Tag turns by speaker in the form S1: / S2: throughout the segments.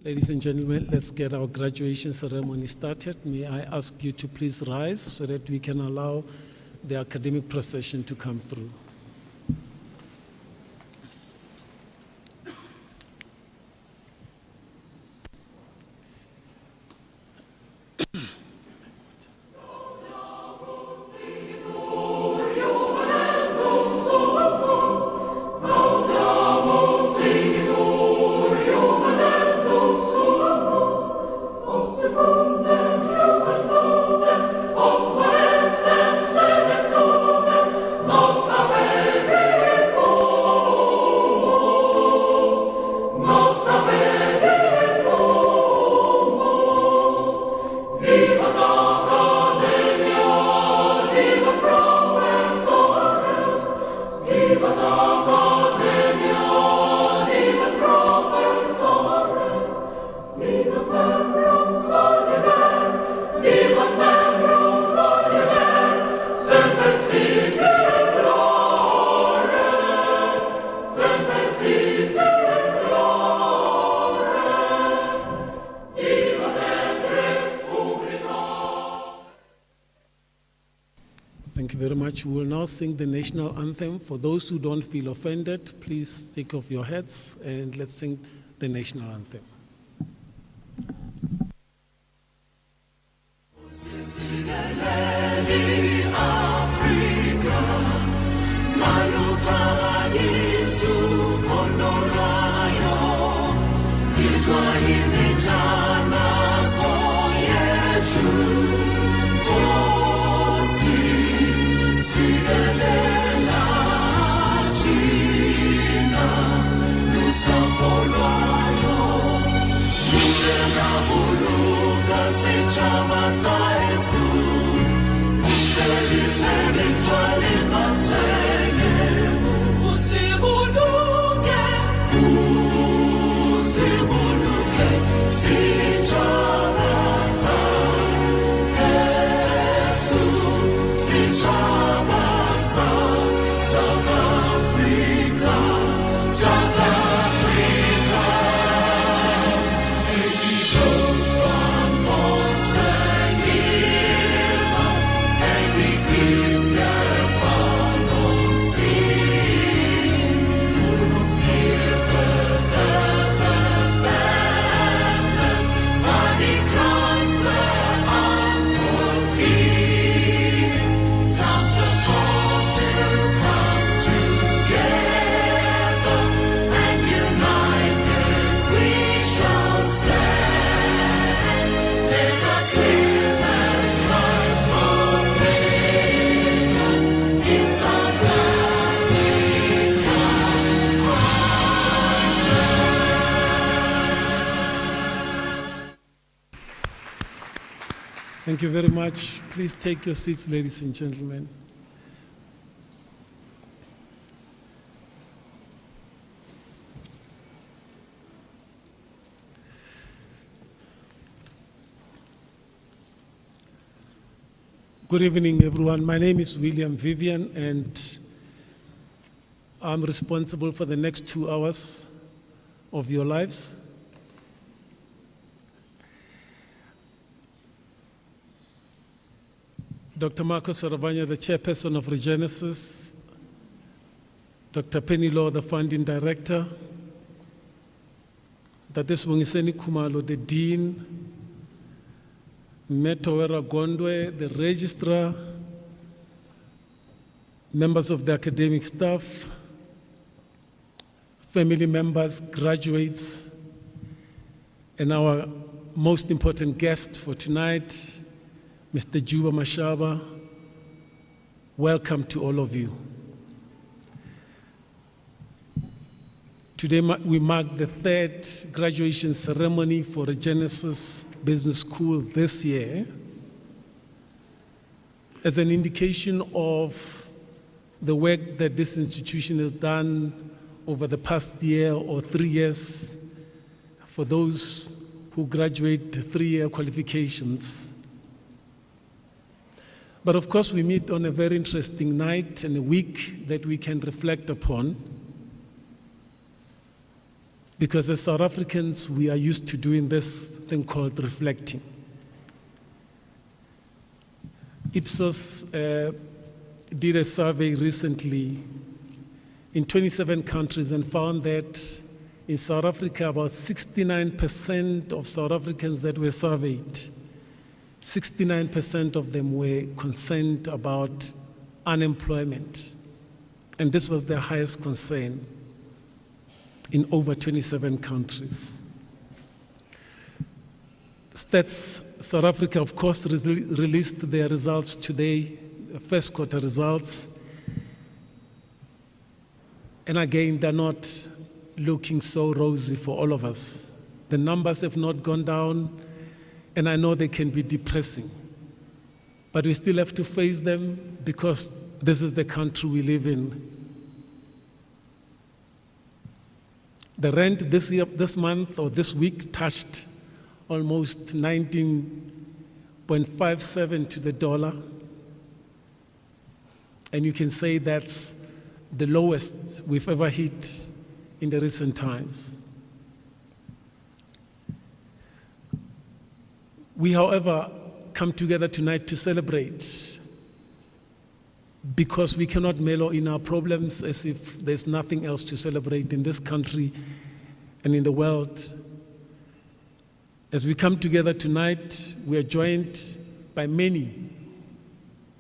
S1: Ladies and gentlemen, let's get our graduation ceremony started. May I ask you to please rise so that we can allow the academic procession to come through. Thank you very much. We will now sing the national anthem. For those who don't feel offended, please take off your hats and let's sing the national anthem. Thank you very much. Please take your seats, ladies and gentlemen. Good evening, everyone. My name is William Vivian, and I'm responsible for the next 2 hours of your lives. Dr. Marcos Sarabanya, the chairperson of Regenesys, Dr. Penny Law, the founding director, Dr. Swungiseni Kumalo, the dean, Metowera Gondwe, the registrar, members of the academic staff, family members, graduates, and our most important guest for tonight, Mr. Juba Mashaba. Welcome to all of you. Today we mark the 3rd graduation ceremony for Regenesys Business School this year as an indication of the work that this institution has done over the past year or 3 years for those who graduate 3-year qualifications. But of course, we meet on a very interesting night and a week that we can reflect upon. Because as South Africans, we are used to doing this thing called reflecting. Ipsos did a survey recently in 27 countries and found that in South Africa, about 69% of South Africans that were surveyed, 69% of them were concerned about unemployment. And this was their highest concern in over 27 countries. Stats South Africa, of course, released their results today, first quarter results. And again, they're not looking so rosy for all of us. The numbers have not gone down, and I know they can be depressing. But we still have to face them because this is the country we live in. The rand this month or this week touched almost 19.57 to the dollar. And you can say that's the lowest we've ever hit in the recent times. We, however, come together tonight to celebrate because we cannot mellow in our problems as if there's nothing else to celebrate in this country and in the world. As we come together tonight, we are joined by many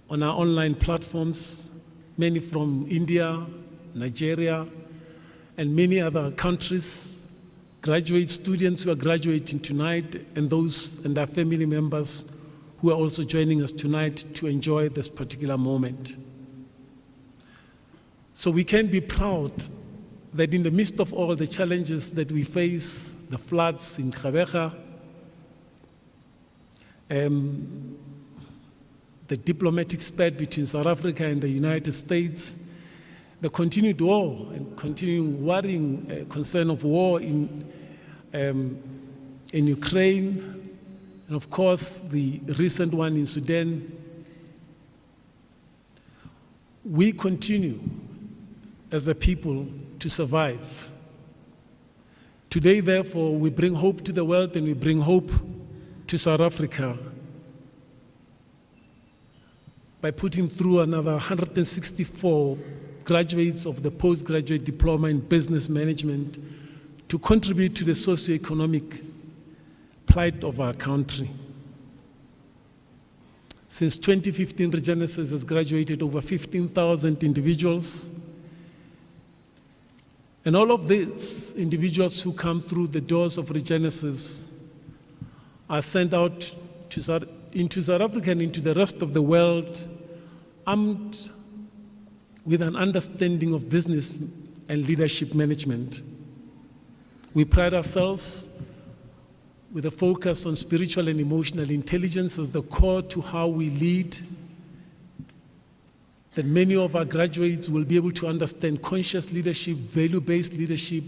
S1: on our online platforms, many from India, Nigeria, and many other countries, graduate students who are graduating tonight, and those and their family members who are also joining us tonight to enjoy this particular moment. So we can be proud that in the midst of all the challenges that we face, the floods in Gqeberha, the diplomatic spat between South Africa and the United States, the continued war and continuing worrying concern of war in Ukraine, and of course the recent one in Sudan, we continue as a people to survive. Today, therefore, we bring hope to the world and we bring hope to South Africa by putting through another 164 graduates of the postgraduate diploma in business management to contribute to the socio-economic plight of our country. Since 2015, Regenesys has graduated over 15,000 individuals. And all of these individuals who come through the doors of Regenesys are sent out into South Africa and into the rest of the world armed with an understanding of business and leadership management. We pride ourselves with a focus on spiritual and emotional intelligence as the core to how we lead, that many of our graduates will be able to understand conscious leadership, value-based leadership,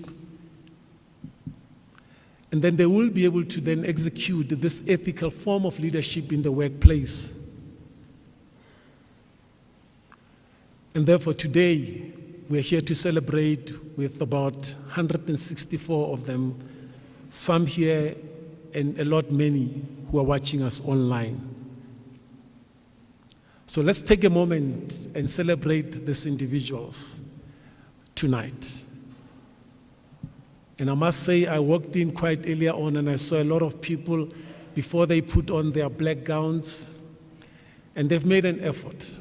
S1: and then they will be able to then execute this ethical form of leadership in the workplace. And therefore today, we're here to celebrate with about 164 of them, some here and a lot many who are watching us online. So let's take a moment and celebrate these individuals tonight. And I must say, I walked in quite earlier on and I saw a lot of people before they put on their black gowns, and they've made an effort.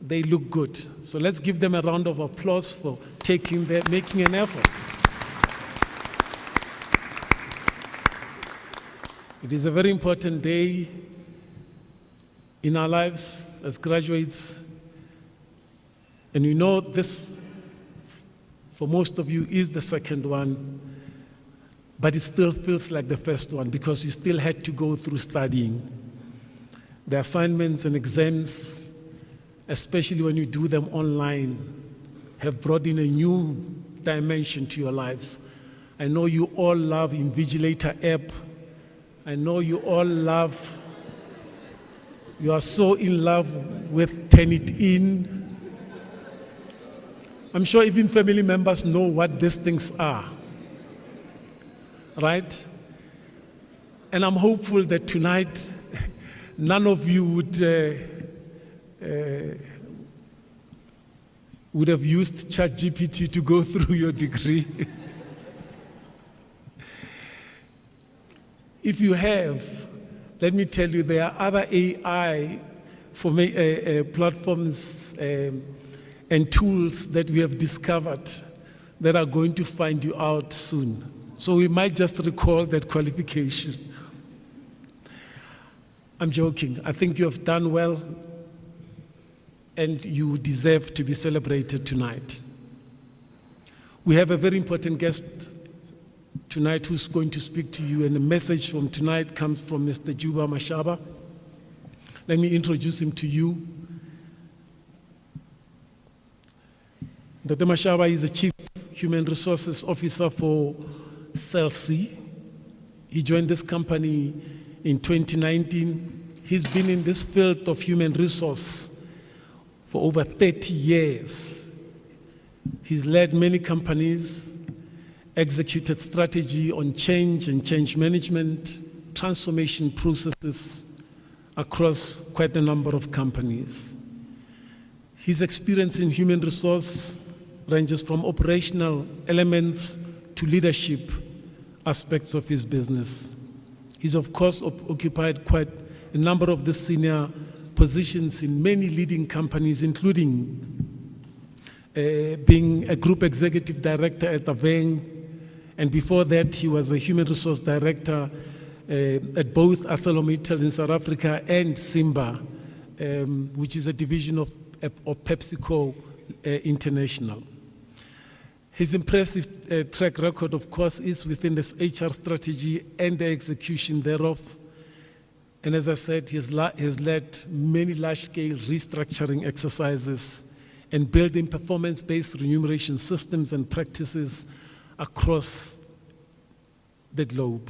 S1: They look good. So let's give them a round of applause for making an effort. It is a very important day in our lives as graduates. And you know this, for most of you, is the second one, but it still feels like the first one because you still had to go through studying. The assignments and exams, especially when you do them online, have brought in a new dimension to your lives. I know you all love Invigilator app. I know you all you are so in love with Turnitin. I'm sure even family members know what these things are. right? And I'm hopeful that tonight none of you would have used ChatGPT to go through your degree. If you have, let me tell you, there are other AI platforms and tools that we have discovered that are going to find you out soon. So we might just recall that qualification. I'm joking. I think you have done well, and you deserve to be celebrated tonight. We have a very important guest tonight who's going to speak to you, and the message from tonight comes from Mr. Juba Mashaba. Let me introduce him to you. Dr. Mashaba is the Chief Human Resources Officer for CELC. He joined this company in 2019. He's been in this field of human resource for over 30 years. He's led many companies, executed strategy on change and change management, transformation processes across quite a number of companies. His experience in human resource ranges from operational elements to leadership aspects of his business. He's of course occupied quite a number of the senior positions in many leading companies, including being a group executive director at Aveng, and before that he was a human resource director at both ArcelorMittal in South Africa and Simba, which is a division of PepsiCo International. His impressive track record, of course, is within this HR strategy and the execution thereof. And as I said, he has led many large-scale restructuring exercises and building performance-based remuneration systems and practices across the globe.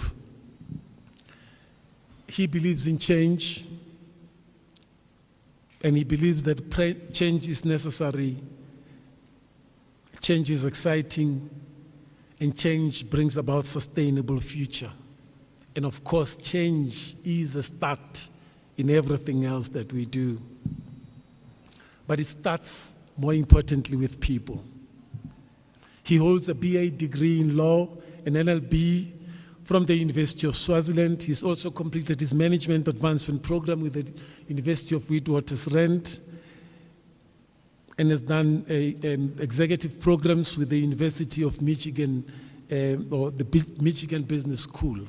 S1: He believes in change, and he believes that change is necessary, change is exciting, and change brings about sustainable future. And of course, change is a start in everything else that we do. But it starts, more importantly, with people. He holds a BA degree in law and NLB from the University of Swaziland. He's also completed his management advancement program with the University of Witwatersrand and has done executive programs with the University of Michigan or the Michigan Business School.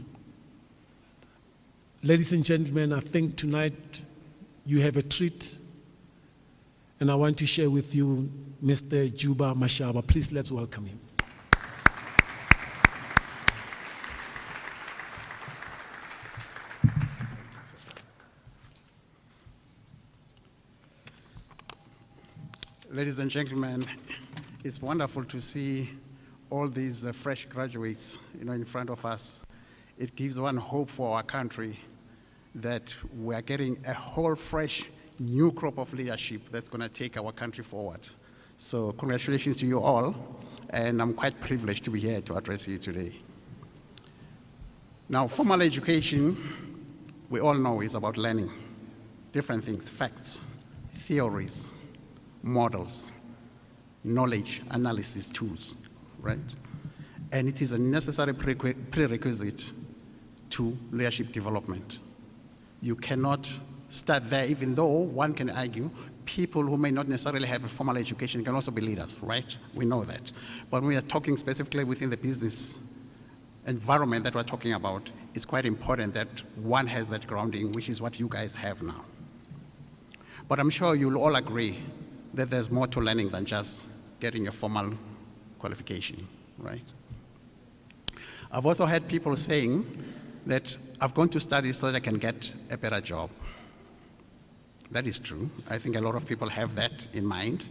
S1: Ladies and gentlemen, I think tonight you have a treat, and I want to share with you Mr. Juba Mashaba. Please, let's welcome him.
S2: Ladies and gentlemen, it's wonderful to see all these fresh graduates, in front of us. It gives one hope for our country that we're getting a whole fresh new crop of leadership that's going to take our country forward. So congratulations to you all, and I'm quite privileged to be here to address you today. Now, formal education, we all know, is about learning different things, facts, theories, models, knowledge, analysis tools, right? And it is a necessary prerequisite to leadership development. You cannot start there, even though one can argue people who may not necessarily have a formal education can also be leaders, right? We know that. But when we are talking specifically within the business environment that we're talking about, it's quite important that one has that grounding, which is what you guys have now. But I'm sure you'll all agree that there's more to learning than just getting a formal qualification, right? I've also had people saying that I've gone to study so that I can get a better job. That is true. I think a lot of people have that in mind,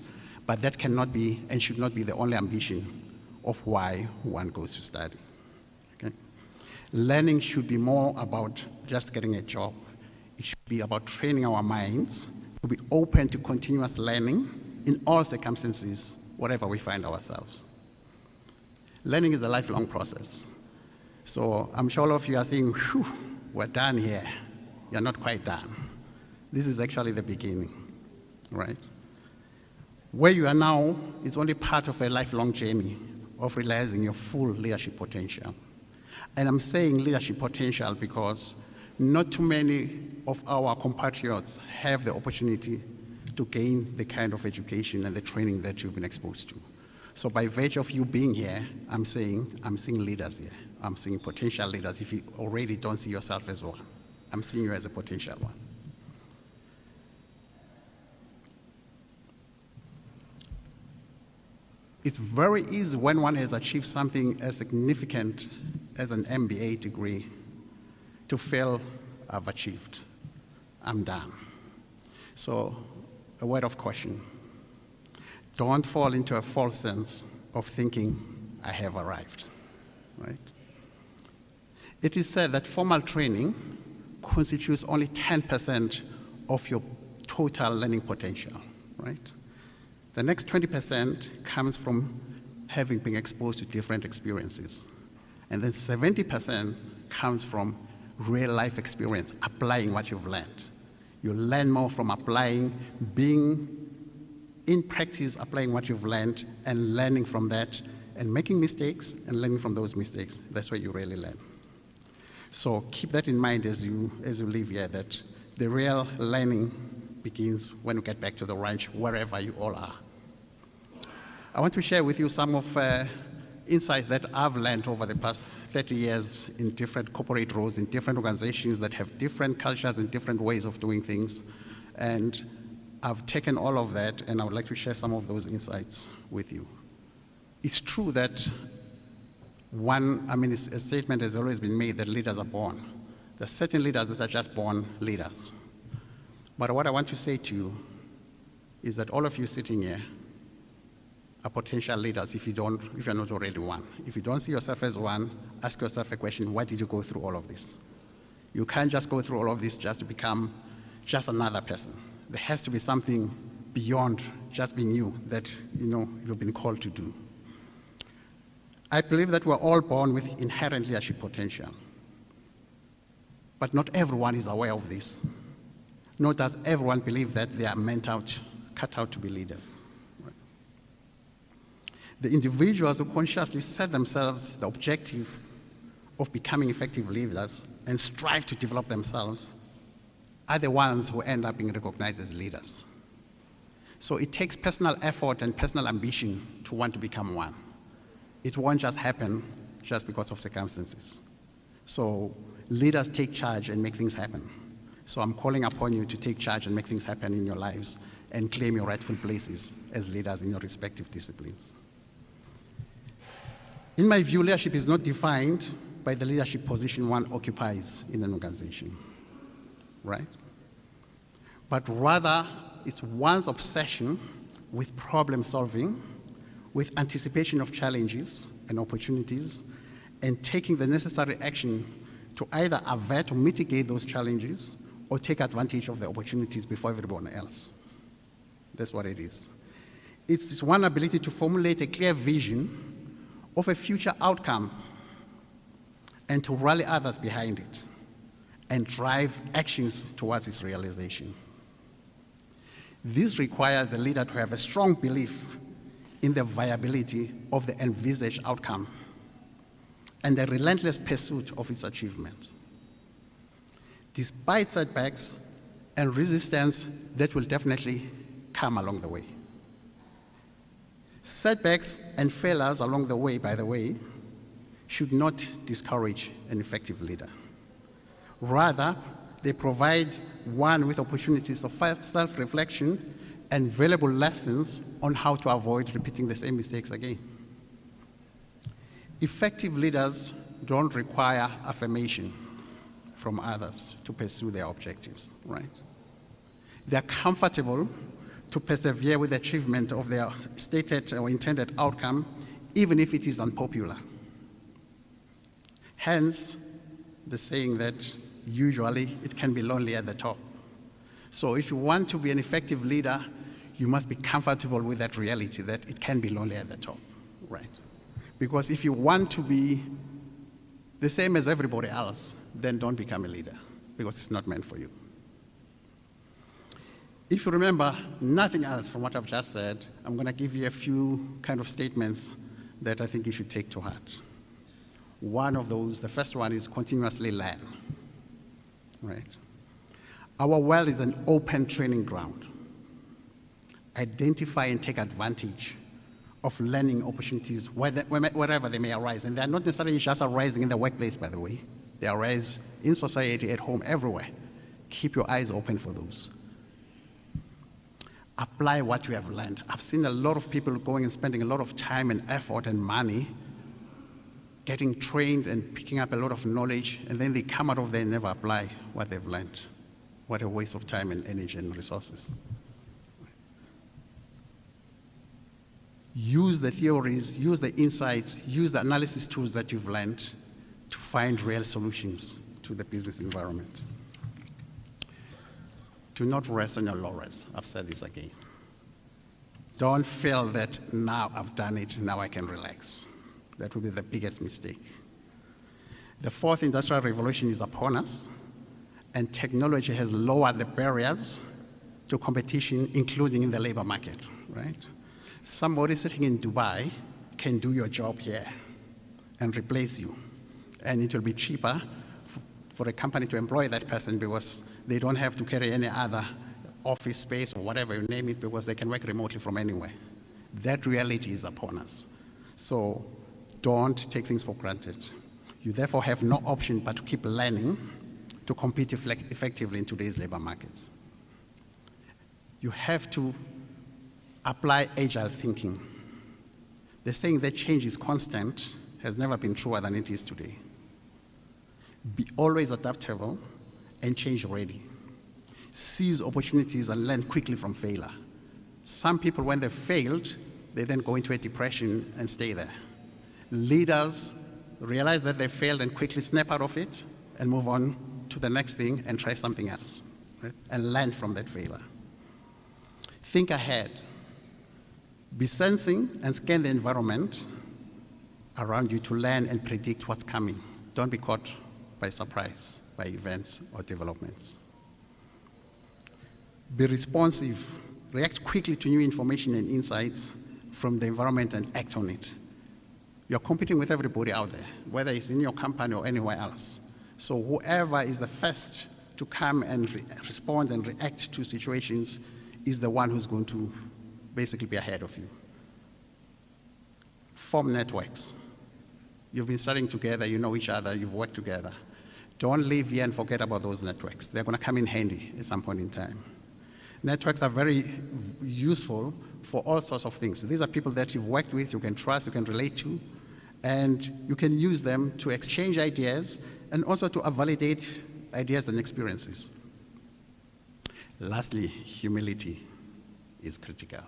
S2: but that cannot be and should not be the only ambition of why one goes to study. Okay? Learning should be more about just getting a job. It should be about training our minds to be open to continuous learning in all circumstances, whatever we find ourselves. Learning is a lifelong process. So I'm sure all of you are saying, whew, we're done here. You're not quite done. This is actually the beginning, right? Where you are now is only part of a lifelong journey of realizing your full leadership potential. And I'm saying leadership potential because not too many of our compatriots have the opportunity to gain the kind of education and the training that you've been exposed to. So by virtue of you being here, I'm seeing leaders here. I'm seeing potential leaders. If you already don't see yourself as one, I'm seeing you as a potential one. It's very easy when one has achieved something as significant as an MBA degree to feel, I've achieved, I'm done. So a word of caution. Don't fall into a false sense of thinking, I have arrived, right? It is said that formal training constitutes only 10% of your total learning potential, right? The next 20% comes from having been exposed to different experiences. And then 70% comes from real life experience, applying what you've learned. You learn more from applying, being in practice, applying what you've learned and learning from that and making mistakes and learning from those mistakes. That's where you really learn. So keep that in mind as you live here, that the real learning begins when you get back to the ranch, wherever you all are. I want to share with you some of insights that I've learned over the past 30 years in different corporate roles, in different organizations that have different cultures and different ways of doing things. And I've taken all of that, and I would like to share some of those insights with you. It's true that a statement has always been made that leaders are born. There are certain leaders that are just born leaders. But what I want to say to you is that all of you sitting here are potential leaders if you're not already one. If you don't see yourself as one, ask yourself a question, why did you go through all of this? You can't just go through all of this just to become just another person. There has to be something beyond just being you that you've been called to do. I believe that we're all born with inherent leadership potential. But not everyone is aware of this. Nor does everyone believe that they are cut out to be leaders. The individuals who consciously set themselves the objective of becoming effective leaders and strive to develop themselves are the ones who end up being recognized as leaders. So it takes personal effort and personal ambition to want to become one. It won't just happen just because of circumstances. So leaders take charge and make things happen. So I'm calling upon you to take charge and make things happen in your lives and claim your rightful places as leaders in your respective disciplines. In my view, leadership is not defined by the leadership position one occupies in an organization, right? But rather, it's one's obsession with problem solving, with anticipation of challenges and opportunities, and taking the necessary action to either avert or mitigate those challenges or take advantage of the opportunities before everyone else. That's what it is. It's this one ability to formulate a clear vision of a future outcome and to rally others behind it and drive actions towards its realization. This requires a leader to have a strong belief in the viability of the envisaged outcome and the relentless pursuit of its achievement. Despite setbacks and resistance that will definitely come along the way. Setbacks and failures along the way, by the way, should not discourage an effective leader. Rather, they provide one with opportunities of self-reflection and valuable lessons on how to avoid repeating the same mistakes again. Effective leaders don't require affirmation from others to pursue their objectives, right? They're comfortable to persevere with the achievement of their stated or intended outcome, even if it is unpopular. Hence, the saying that usually it can be lonely at the top. So if you want to be an effective leader, you must be comfortable with that reality that it can be lonely at the top, right? Because if you want to be the same as everybody else, then don't become a leader, because it's not meant for you. If you remember nothing else from what I've just said, I'm going to give you a few kind of statements that I think you should take to heart. One of those, the first one, is continuously learn. Right? Our world is an open training ground. Identify and take advantage of learning opportunities wherever they may arise. And they're not necessarily just arising in the workplace, by the way. They arise in society, at home, everywhere. Keep your eyes open for those. Apply what you have learned. I've seen a lot of people going and spending a lot of time and effort and money getting trained and picking up a lot of knowledge, and then they come out of there and never apply what they've learned. What a waste of time and energy and resources. Use the theories, use the insights, use the analysis tools that you've learned to find real solutions to the business environment. Do not rest on your laurels. I've said this again. Don't feel that now I've done it, now I can relax. That would be the biggest mistake. The fourth industrial revolution is upon us, and technology has lowered the barriers to competition, including in the labor market, right? Somebody sitting in Dubai can do your job here and replace you, and it will be cheaper for a company to employ that person because they don't have to carry any other office space or whatever you name it, because they can work remotely from anywhere. That reality is upon us. So don't take things for granted. You therefore have no option but to keep learning to compete effectively in today's labor market. You have to apply agile thinking. The saying that change is constant has never been truer than it is today. Be always adaptable and change ready. Seize opportunities and learn quickly from failure. Some people, when they've failed, they then go into a depression and stay there. Leaders realize that they failed and quickly snap out of it and move on to the next thing and try something else, right? And learn from that failure. Think ahead. Be sensing and scan the environment around you to learn and predict what's coming. Don't be caught by surprise by events or developments. Be responsive. React quickly to new information and insights from the environment and act on it. You're competing with everybody out there, whether it's in your company or anywhere else. So whoever is the first to come and respond and react to situations is the one who's going to basically be ahead of you. Form networks. You've been studying together, you know each other, you've worked together. Don't leave here and forget about those networks. They're going to come in handy at some point in time. Networks are very useful for all sorts of things. These are people that you've worked with, you can trust, you can relate to, and you can use them to exchange ideas and also to validate ideas and experiences. Lastly, humility is critical.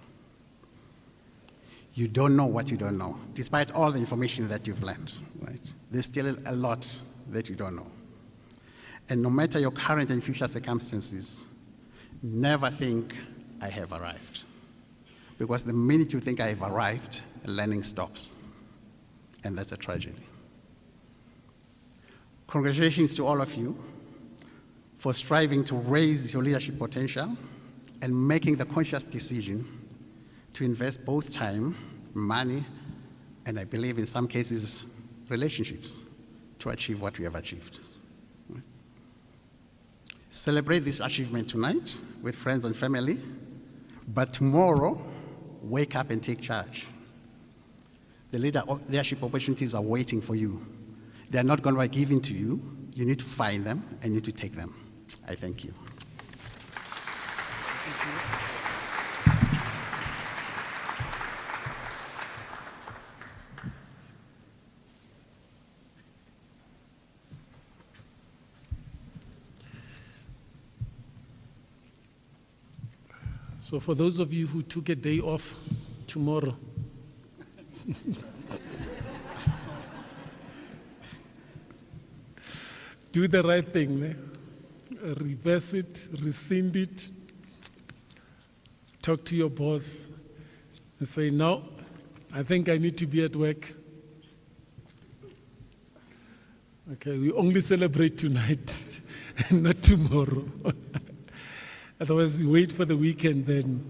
S2: You don't know what you don't know, despite all the information that you've learned, right? There's still a lot that you don't know. And no matter your current and future circumstances, never think, I have arrived. Because the minute you think I have arrived, learning stops. And that's a tragedy. Congratulations to all of you for striving to raise your leadership potential and making the conscious decision to invest both time, money, and I believe in some cases, relationships to achieve what we have achieved. Celebrate this achievement tonight with friends and family, but tomorrow, wake up and take charge. The leadership opportunities are waiting for you. They're not going to be given to you. You need to find them and you need to take them. I thank you.
S1: So for those of you who took a day off tomorrow, do the right thing, né? Reverse it, rescind it, talk to your boss and say, no, I think I need to be at work. Okay, we only celebrate tonight and not tomorrow. Otherwise, we wait for the weekend then.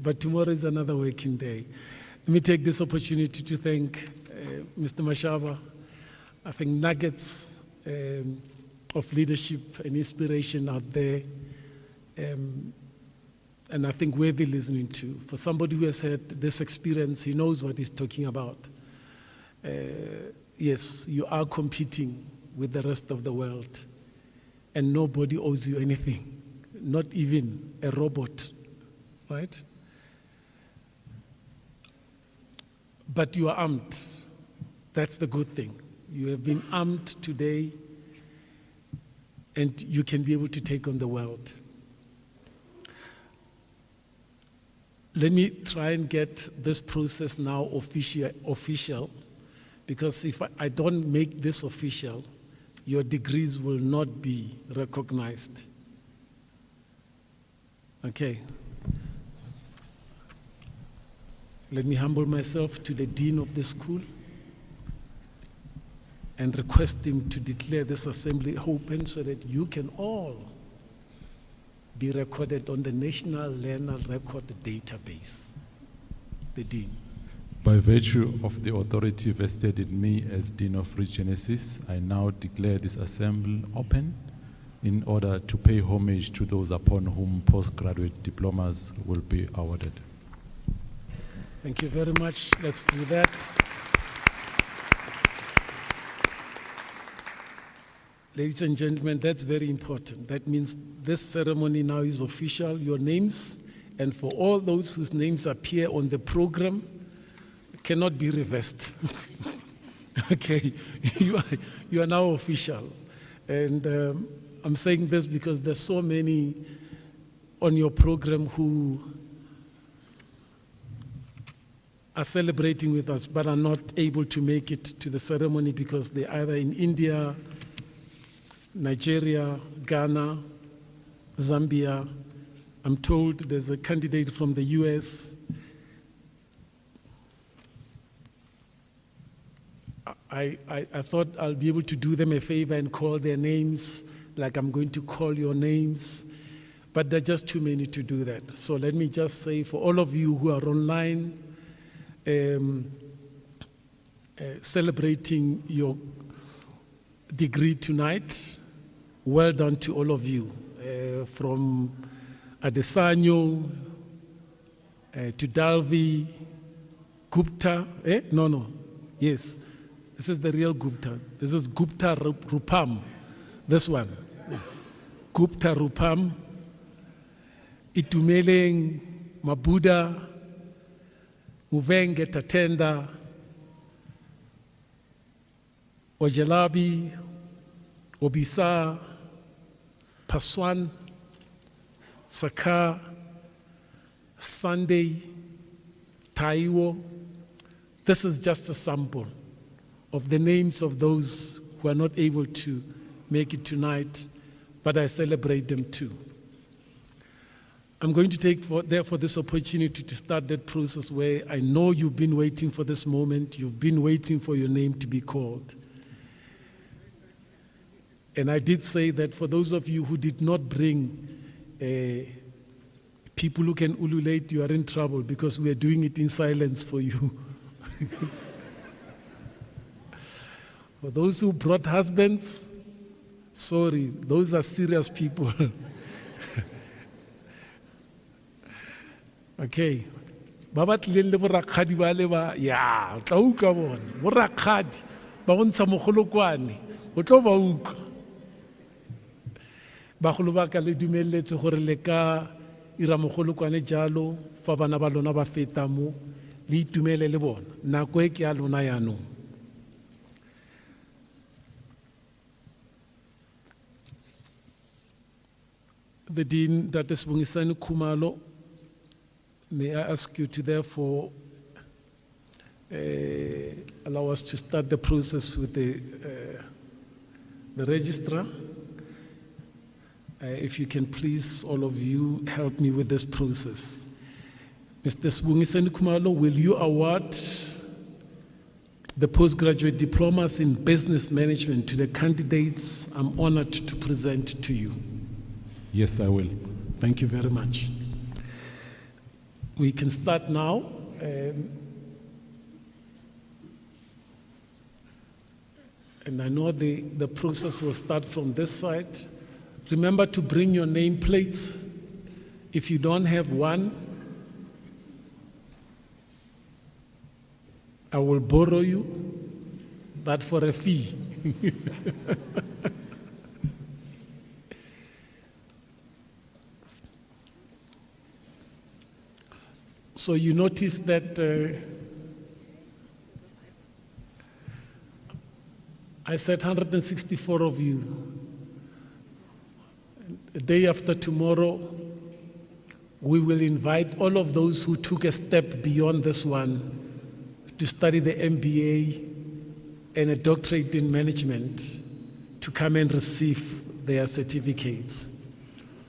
S1: But tomorrow is another working day. Let me take this opportunity to thank Mr. Mashaba. I think nuggets of leadership and inspiration out there, and I think worthy listening to. For somebody who has had this experience, he knows what he's talking about. Yes, you are competing with the rest of the world, and nobody owes you anything, not even a robot, right? But you are armed. That's the good thing. You have been armed today, and you can be able to take on the world. Let me try and get this process now official, because if I don't make this official, your degrees will not be recognized. Okay. Let me humble myself to the dean of the school and request him to declare this assembly open so that you can all be recorded on the National Learner Record Database. The dean.
S3: By virtue of the authority vested in me as Dean of Regenesys, I now declare this assembly open in order to pay homage to those upon whom postgraduate diplomas will be awarded.
S1: Thank you very much. Let's do that. Ladies and gentlemen, that's very important. That means this ceremony now is official. Your names, and for all those whose names appear on the program, cannot be reversed. Okay, you are now official. And I'm saying this because there's so many on your program who are celebrating with us but are not able to make it to the ceremony because they're either in India, Nigeria, Ghana, Zambia. I'm told there's a candidate from the US. I thought I'll be able to do them a favor and call their names like I'm going to call your names, but there are just too many to do that. So let me just say for all of you who are online, celebrating your degree tonight, well done to all of you. From Adesanyo to Dalvi, Gupta, yes. This is the real Gupta. This is Gupta Rupam, this one. Gupta Rupam, Itumeleng, Mabuda, Muvenge Tatenda, Ojelabi, Obisa, Paswan, Saka, Sunday, Taiwo. This is just a sample of the names of those who are not able to make it tonight, but I celebrate them too. I'm going to take therefore this opportunity to start that process where I know you've been waiting for this moment, you've been waiting for your name to be called. And I did say that for those of you who did not bring people who can ululate, you are in trouble because we are doing it in silence for you. For those who brought husbands, sorry, those are serious people. Okay. Baba tlile le borakgadi ba le ba ya tla uka bona borakgadi ba bontsha mogolokwane o tlo ba uka ba go ba ka le dumeletse gore le ka ira mogolokwane jalo fa bana ba lona ba feta mo le itumele le bona nako e ke ya lona ya no. The Dean, Dr. Sibongisani Khumalo, may I ask you to therefore allow us to start the process with the registrar. If you can please, all of you, help me with this process. Mr. Sibongisani Khumalo, will you award the postgraduate diplomas in business management to the candidates I'm honored to present to you.
S3: Yes, I will.
S1: Thank you very much. We can start now. And I know the process will start from this side. Remember to bring your nameplates. If you don't have one, I will borrow you, but for a fee. So you notice that I said 164 of you. The day after tomorrow, we will invite all of those who took a step beyond this one to study the MBA and a doctorate in management to come and receive their certificates.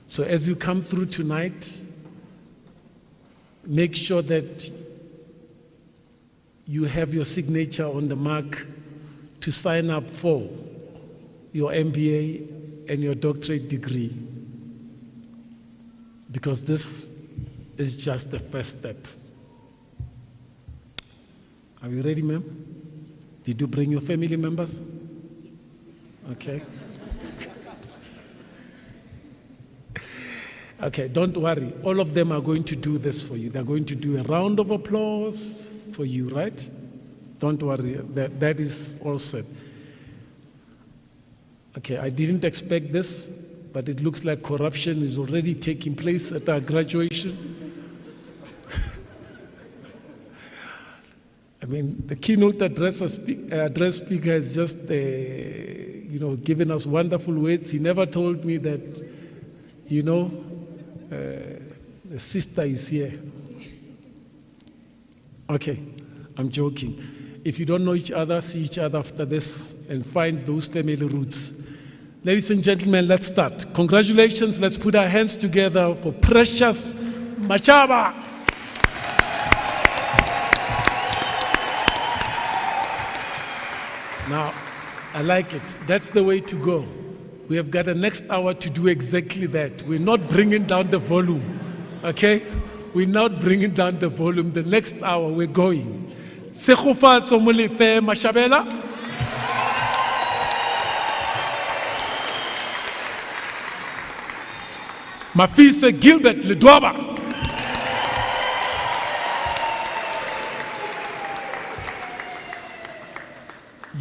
S1: So as you come through tonight, make sure that you have your signature on the mark to sign up for your MBA and your doctorate degree, because this is just the first step. Are you ready, ma'am? Did you bring your family members? Yes. Okay. Okay, don't worry. All of them are going to do this for you. They're going to do a round of applause for you, right? Don't worry. That is all set. Okay, I didn't expect this, but it looks like corruption is already taking place at our graduation. I mean, the keynote address speaker has just, given us wonderful words. He never told me that, the sister is here. Okay, I'm joking. If you don't know each other, see each other after this and find those family roots. Ladies and gentlemen, let's start. Congratulations. Let's put our hands together for Precious Machaba. Now, I like it. That's the way to go. We have got the next hour to do exactly that. We're not bringing down the volume, okay? We're not bringing down the volume. The next hour, we're going. Sekhufa Tsomulife Mashabela. Mafisa Gilbert Ledwaba.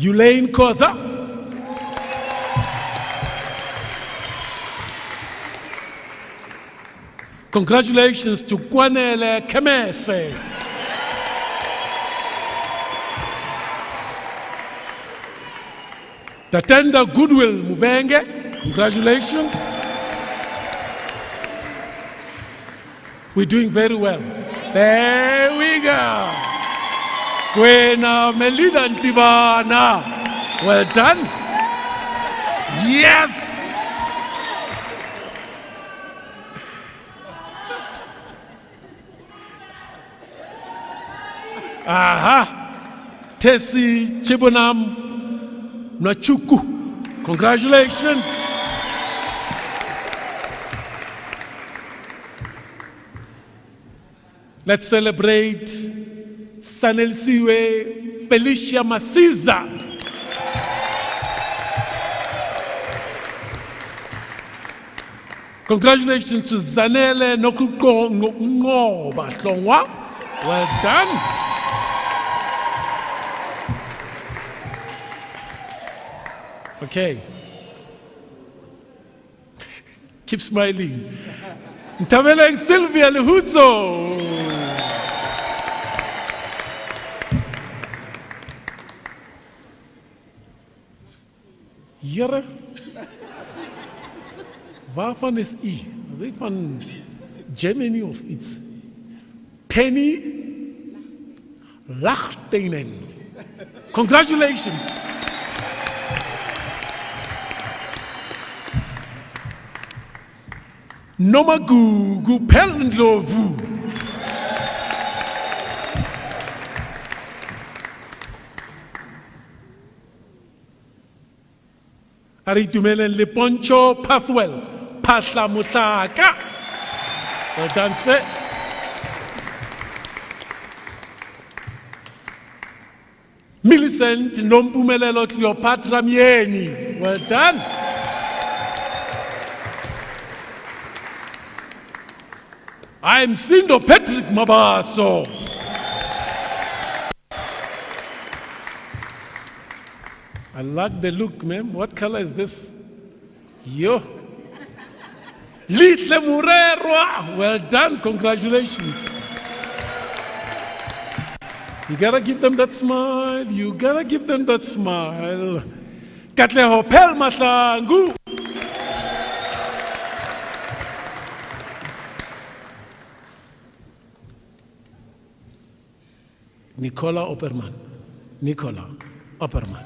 S1: Elaine Koza. Congratulations to Kwanele Kemese. Tatenda Goodwill Muvenge. Congratulations. We're doing very well. There we go. Kwena Melida Ntibana. Well done. Yes. Aha. Tesi Chibonam Nachuku. Congratulations. Let's celebrate Sanelsiwe Felicia Masiza. Congratulations to Zanele Nokuko Hlongwa. Well done. Okay. Keep smiling. Ntabele and Sylvia Lehuzo. Jere, waarvan is I? Is hij van Germany of iets? Penny Lachtenen. Congratulations. Nomagugu Pelndlovu. A re itumeleng le Poncho Pathwell, Phahla Motlaka. Well done, sir. Millicent Nompumelelo Cleopatra Myeni. Well done. I'm Sindo Patrick Mabaso. I like the look, ma'am. What color is this? Yo. Litle Murerwa. Well done. Congratulations. You gotta give them that smile. You gotta give them that smile. Katleho Pel Matlangu. Nicola Opperman. Nicola Opperman.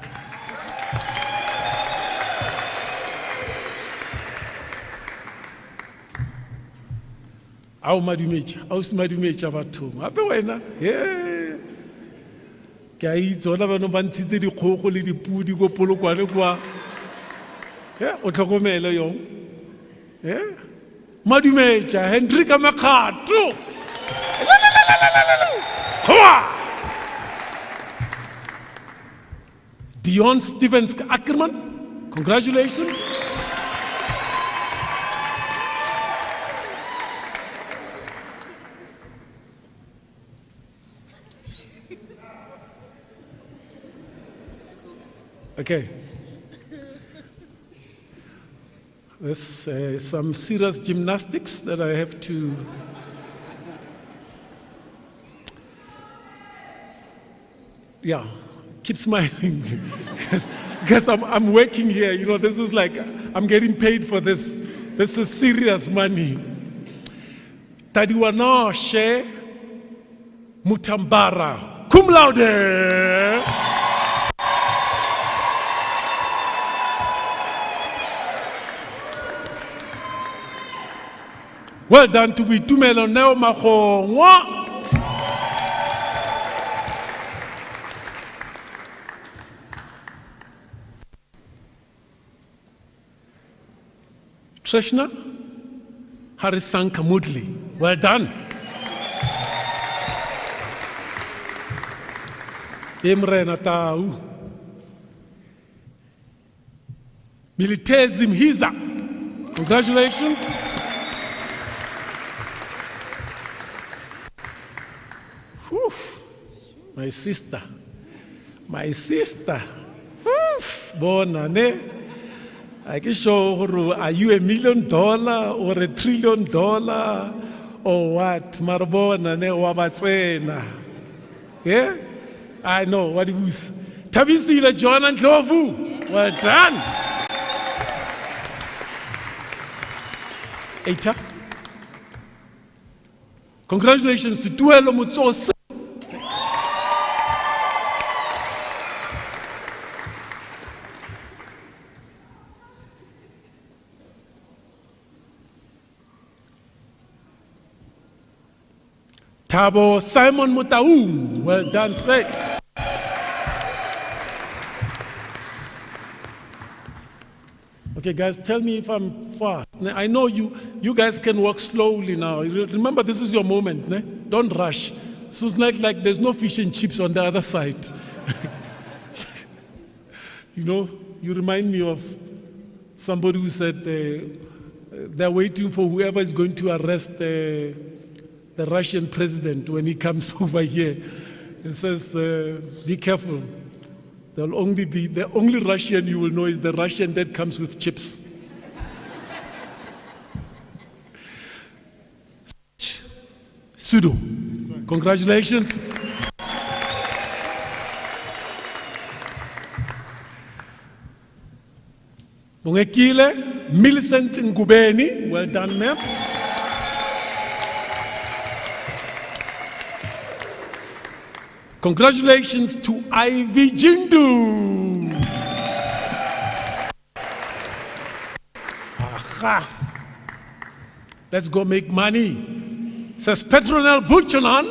S1: Au madumetša batho gape wena ke a itsona bano ba ntshitse dikgogo le dipudi ko polokwane kwa o tlhokomele yong madumetša Hendrika Makgato. Dion Stevens Ackerman, congratulations. Okay. There's some serious gymnastics that I have to. Yeah, keep smiling because I'm working here. You know, this is like I'm getting paid for this. This is serious money. Tadiwanoshe Mutambara, cum laude. Well done to Bitumelo Neo Mahongwa. Trishna Harisanka Mudli. Well done. Imre Natau. Militezim Hiza. Congratulations. My sister. Bona ne. I can show her, are you $1 million or $1 trillion or what? Marbona ne wabatsena. Yeah? I know what it was. Tabisile John and Lovu. Well done. Eita. Congratulations to Tuelo Mutsosa. Tabo Simon Mutaum, well done, sir. Okay, guys, tell me if I'm fast. I know you guys can walk slowly now. Remember, this is your moment. Ne? Don't rush. This is not like there's no fish and chips on the other side. You know, you remind me of somebody who said they're waiting for whoever is going to arrest the Russian president when he comes over here. He says, be careful. The only Russian you will know is the Russian that comes with chips. Sudo. Congratulations. Mungekile, Millicent Ngubeni, well done, ma'am. Congratulations to Ivy Jindu. Aha. Let's go make money. Says Petronel Buchanan.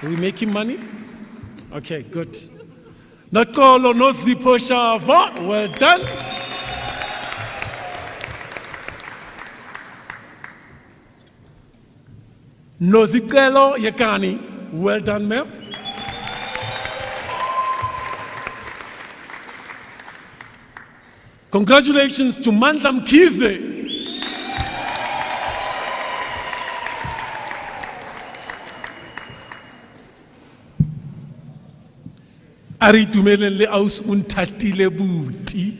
S1: Are we making money? Okay, good. Nakolo Nozipho Shava, well done. Nozicelo Yekani, well done, ma'am. Congratulations to Mandla Mkhize. Ari tumelele aus untatile buti.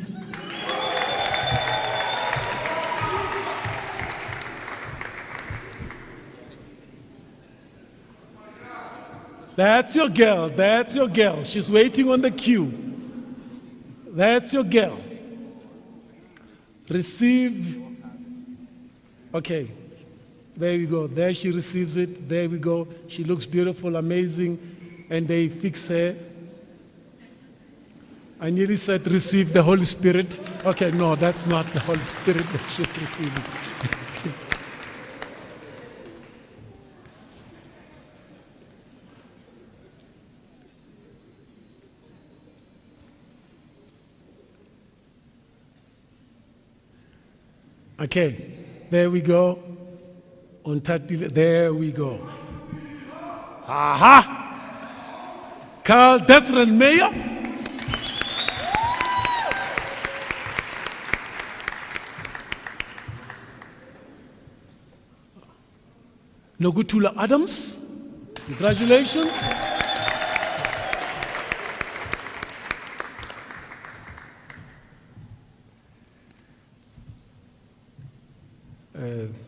S1: That's your girl, that's your girl. She's waiting on the queue. That's your girl. Receive. Okay, there you go. There she receives it. There we go. She looks beautiful, amazing. And they fix her. I nearly said receive the Holy Spirit. Okay, no, that's not the Holy Spirit that she's receiving. Okay, there we go. There we go. Aha! Carl Desren Mayer. Nogutula Adams, congratulations.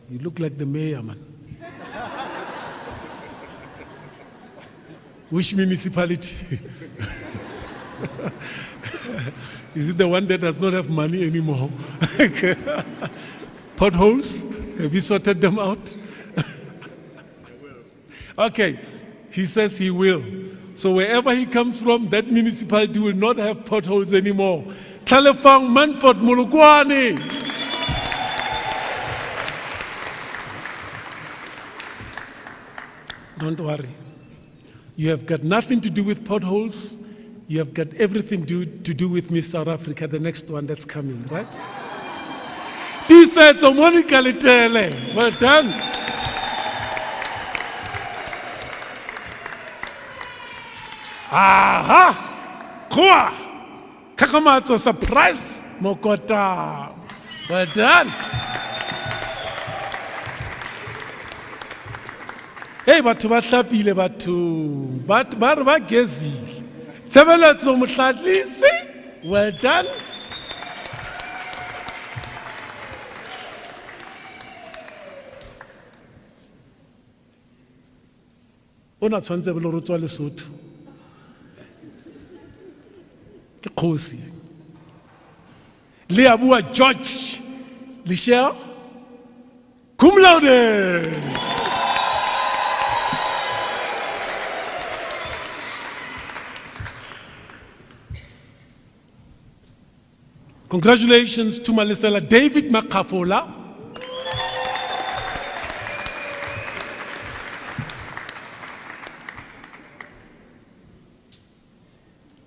S1: You look like the mayor, man. Which municipality? Is it the one that does not have money anymore? Potholes? Have you sorted them out? Okay, he says he will. So wherever he comes from, that municipality will not have potholes anymore. Talefang Manford Mulugwane. Don't worry. You have got nothing to do with potholes. You have got everything to do with Miss South Africa, the next one that's coming, right? T-sets of Monica Litele. Well done. Aha! Kwa! Kakamatso, surprise! Mokota. Well done. Hey, batho ba hlapile batho. Ba re ba gezile. Tshebeletso mohlatlisi. Well done. Ona tshwantse le rotswa Lesotho. Ke kgosi. Le abua George Lichel. Cum laude. Congratulations to Malisela David Makafola.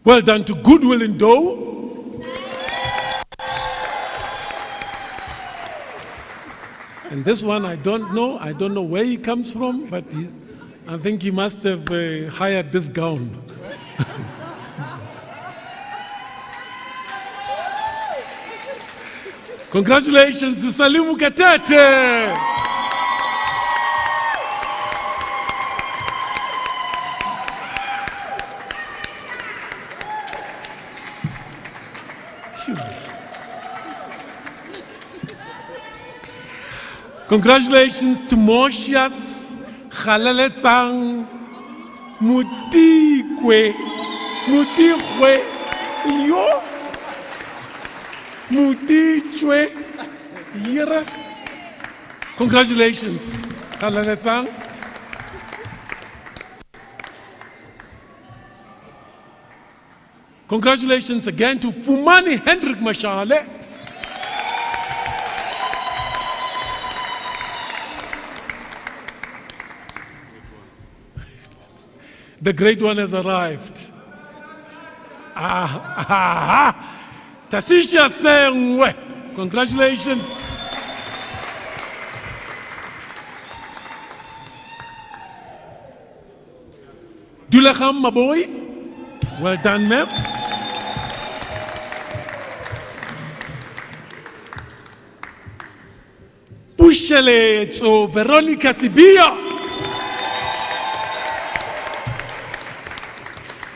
S1: Well done to Goodwill in Doe. And this one I don't know where he comes from, but I think he must have hired this gown. Congratulations to Salimu Katete. Congratulations to Moshias Khalaletsang Mutikwe. Yo. Mutichwe Yira. Congratulations, Khalaletsang. Congratulations again to Fumani Hendrik Mashale. The great one has arrived. Tasisha Sengwe. Congratulations. Dulaham Maboy. Well done, ma'am. Pushele, so Veronica Sibia.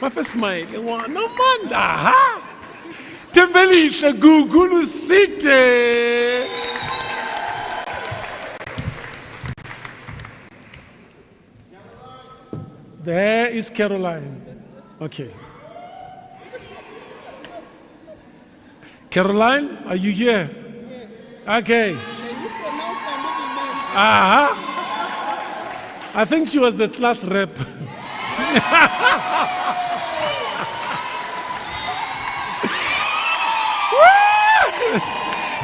S1: Mafa smile, no man, aha. Tembeli the Google City. There is Caroline. Okay. Caroline, are you here?
S4: Yes.
S1: Okay.
S4: Can you pronounce my middle name?
S1: I think she was the class rep.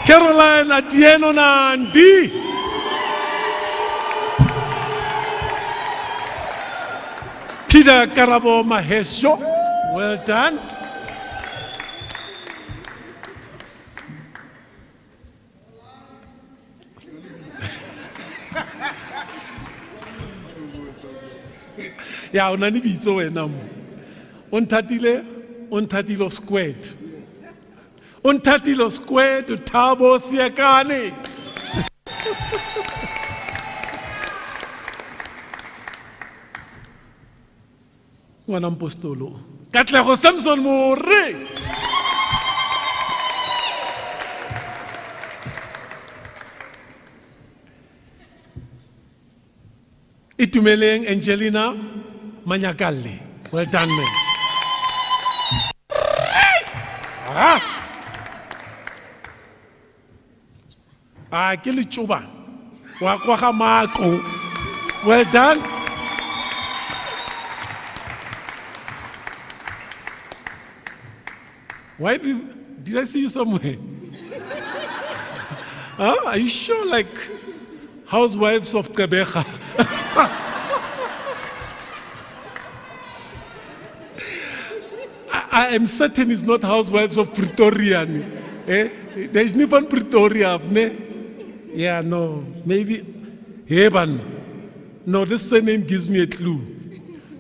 S1: Caroline Atieno Nandi. Peter Karabo Mahesho. Well done. Yeah, unani bitso wena mo. Onthatile squared. Onthatile squared Thabo Siakane. Ngwana mpostolo. Katlego Samson More. Itumeleng Angelina Manyakale. Well done, man. Kili Chuba. Wakwahamako. Well done. Why did I see you somewhere? Are you sure, like housewives of Kabeja? I am certain it's not housewives of Pretoria. There is even Pretoria. Yeah, no. Maybe. Heban. No, this surname gives me a clue.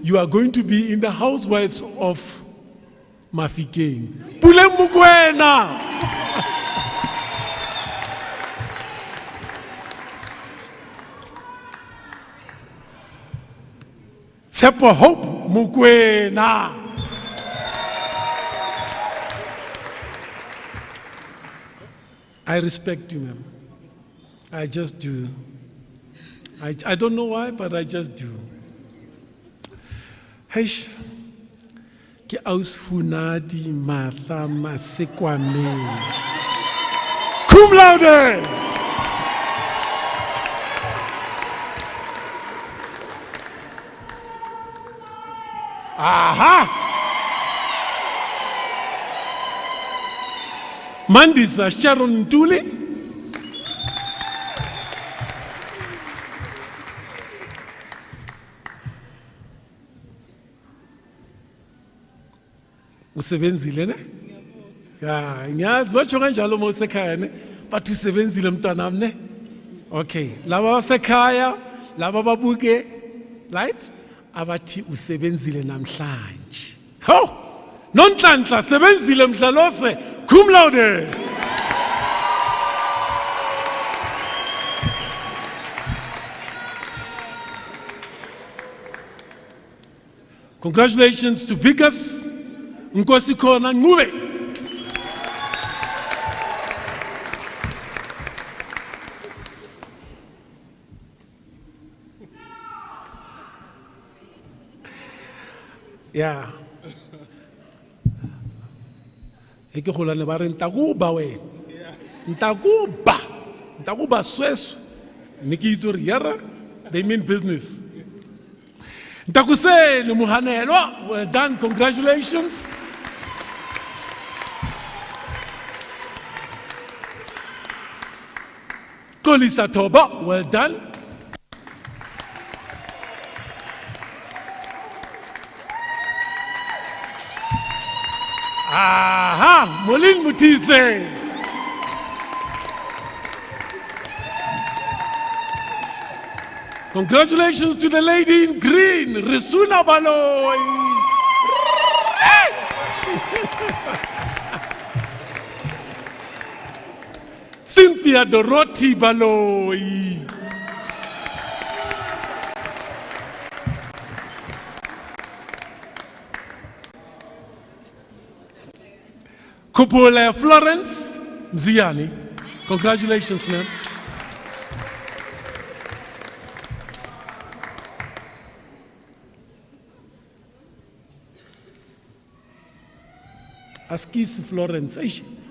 S1: You are going to be in the housewives of Mafikeng. Pule Mukwena! Tsepo Hope Mukwena! I respect you, ma'am. I just do. I don't know why, but I just do. Heish. Ke ausfunadi Martha Masekwameng. Cum laude! Aha! Mandisa Sharon Ntuli. Usebenzile ne? Ya, ngiyazi batsho kanjalo mosekhaya ne? But usebenzile mntanami ne? Okay, laba basekhaya, laba babuke, right? Abathi usebenzile namhlanje. Ho! Nonhlanhla sebenzile mdlalose. Cum laude. Congratulations to Vikas Nkosikhona Ncube. Yeah. Eke gola ne ba re ntakuba wena. Ntakuba sweswe. Niki itse re yara, they mean business. Ntakuseni Muhanelwa, well done, congratulations. Kolisa Toba, well done. Aha, Molin Mutise. Congratulations to the lady in green, Risuna Baloy. Cynthia Dorothy Baloy. Kupola Florence Mziani. Congratulations, ma'am. Askis Florence.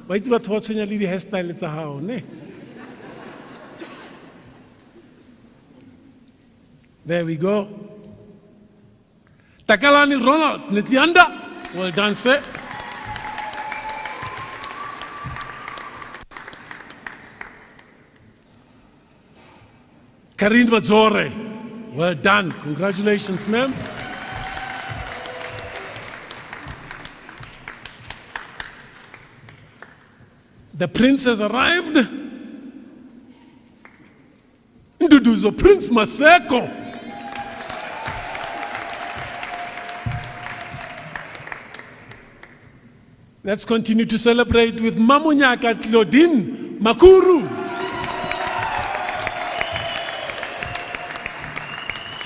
S1: Why do you watch when you leave the hairstyle? It's a how, ne? There we go. Takalani Ronald Netianda. Well done, sir. Karin Vazore. Well done. Congratulations, ma'am. The prince has arrived. Nduduzo Prince Maseko. Let's continue to celebrate with Mamunyaka Claudine Makuru.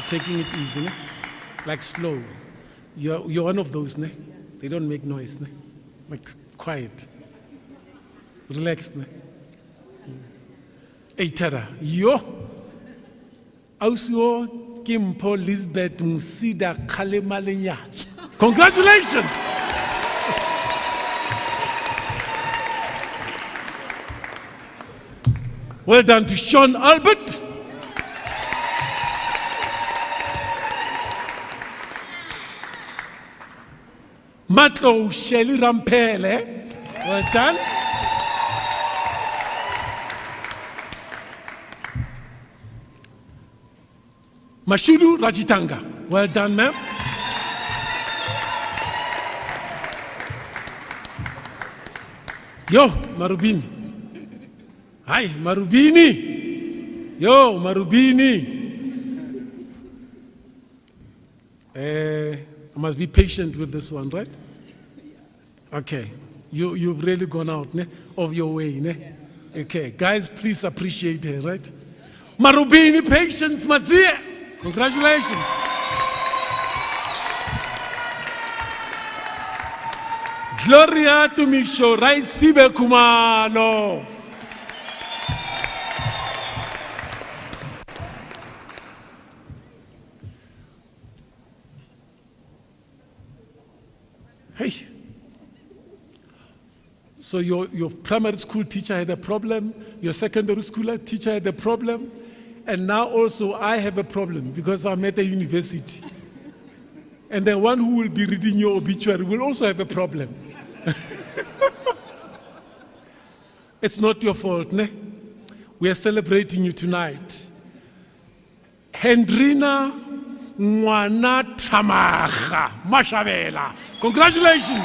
S1: Taking it easy, ne? Like slow. You're one of those, ne? They don't make noise, ne? Like quiet. Relaxed, ne? Hey, Tara, yo. Also, Kimpo Lisbeth Musida Kalemalenya. Congratulations! Well done to Sean Albert. Matlo Shelley Rampele. Well done. Mashudu Rajitanga. Well done, ma'am. Yo, Marubini. Hi, Marubini. Yo, Marubini. I must be patient with this one, right? Okay. You've really gone out ne? Of your way. Ne? Okay. Guys, please appreciate her, right? Marubini, patience, Mazie. Congratulations. Gloria to Misho, Raisibe Kumalo. Hey. So your primary school teacher had a problem, your secondary school teacher had a problem, and now also I have a problem because I'm at a university. And the one who will be reading your obituary will also have a problem. It's not your fault, ne? We are celebrating you tonight. Hendrina Mwana Tamaha Mashavela. Congratulations.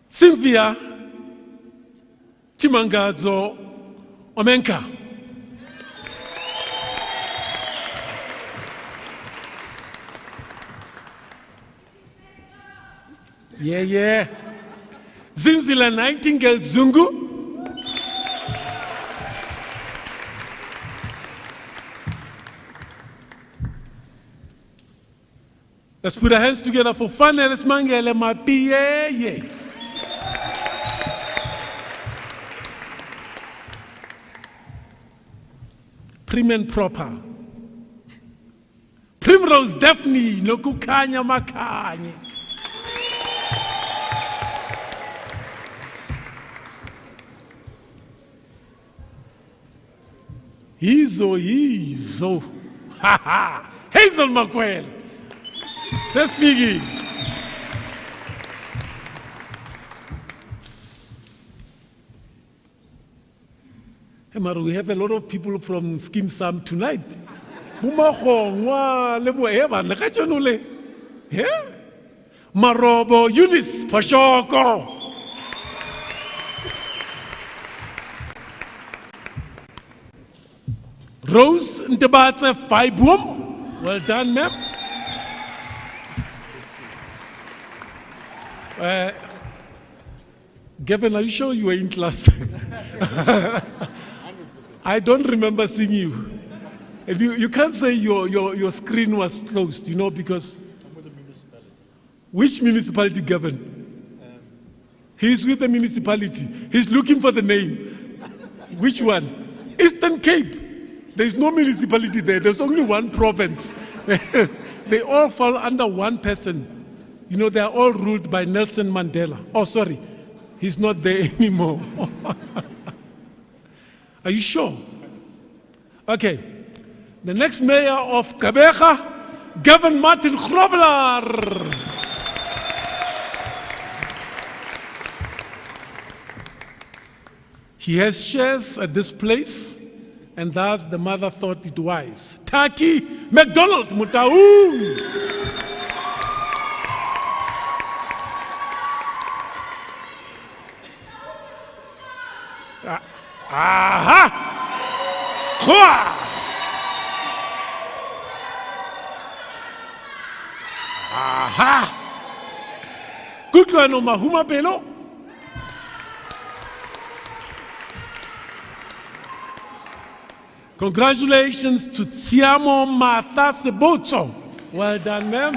S1: Cynthia Chimangazo Omenka. Yeah. Zinzila Nightingale Zungu. Let's put our hands together for fun and let's mangele mapiye. Prim and proper. Primrose Daphne Nokukanya Makanye. Hizo. Hazel Makwel. Sespigi. Hey, Mara, we have a lot of people from Scheme Sam tonight. Bumagongwa le boeba ka tšono le. Yeah? Marobo Eunice Pashoko. Rose Ntebatse Faiboom. Well done, ma'am. Gavin, are you sure you were in class? I don't remember seeing you. And you can't say your screen was closed, because...
S5: I'm with the municipality.
S1: Which municipality, Gavin? He's with the municipality. He's looking for the name. Which one? Eastern Cape. There's no municipality there. There's only one province. They all fall under one person. They are all ruled by Nelson Mandela. Oh, sorry. He's not there anymore. Are you sure? Okay. The next mayor of Gqeberha, Gavin Martin Grobler. He has shares at this place, and thus the mother thought it wise. Taki McDonald Mutaung. Aha! Kwa! Aha! Kutlwano mahuma pelo. Congratulations to Tsiamo Martha Sebotso. Well done, ma'am.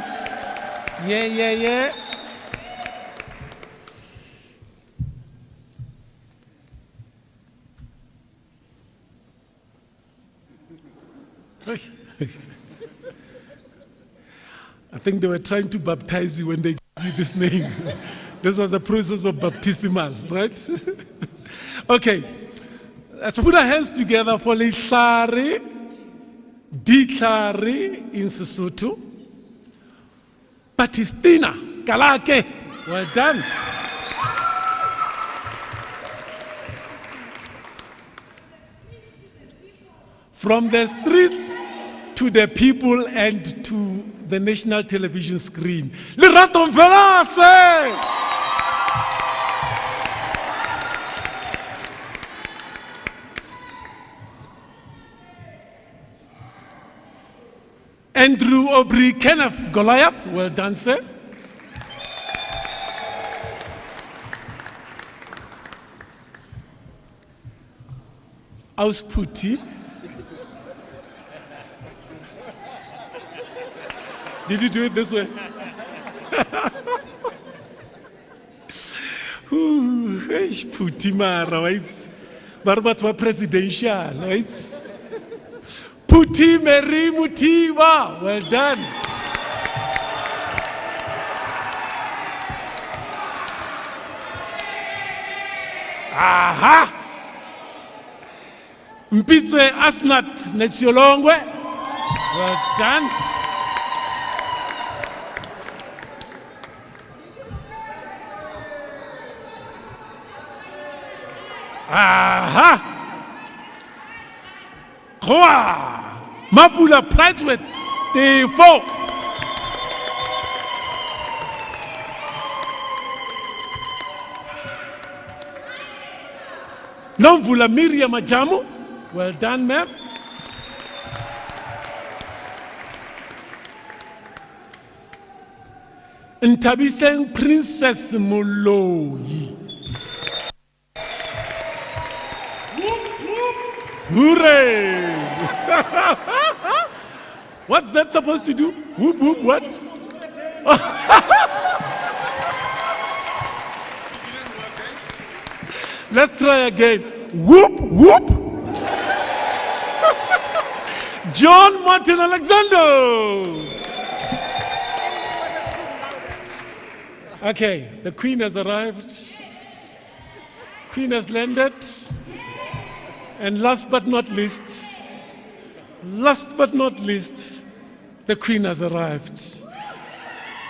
S1: Yeah. I think they were trying to baptize you when they gave you this name. This was the process of baptismal, right? Okay, let's put our hands together for Litlari, Ditlari in Sesotho, Batistina Kalake. Well done. From the streets to the people and to the national television screen. Lerato Mvelase! Andrew Aubrey Kenneth Goliath, well done, sir. Ausputi. Did you do it this way? Puti mara, right? Barbatwa presidential, right? Puti Meri Mutiwa, well done. Aha! Mpitse Asnat Nesiolongwe, well done. Aha! Kwa! Mapula Prideswet, the four. Nomvula Miriam Majamu, well done, ma'am. Ntabiseng Princess Moloi. Hooray! What's that supposed to do? Whoop, whoop, what? Let's try again. Whoop, whoop. John Martin Alexander. Okay, the Queen has arrived. Queen has landed. And last but not least, the Queen has arrived.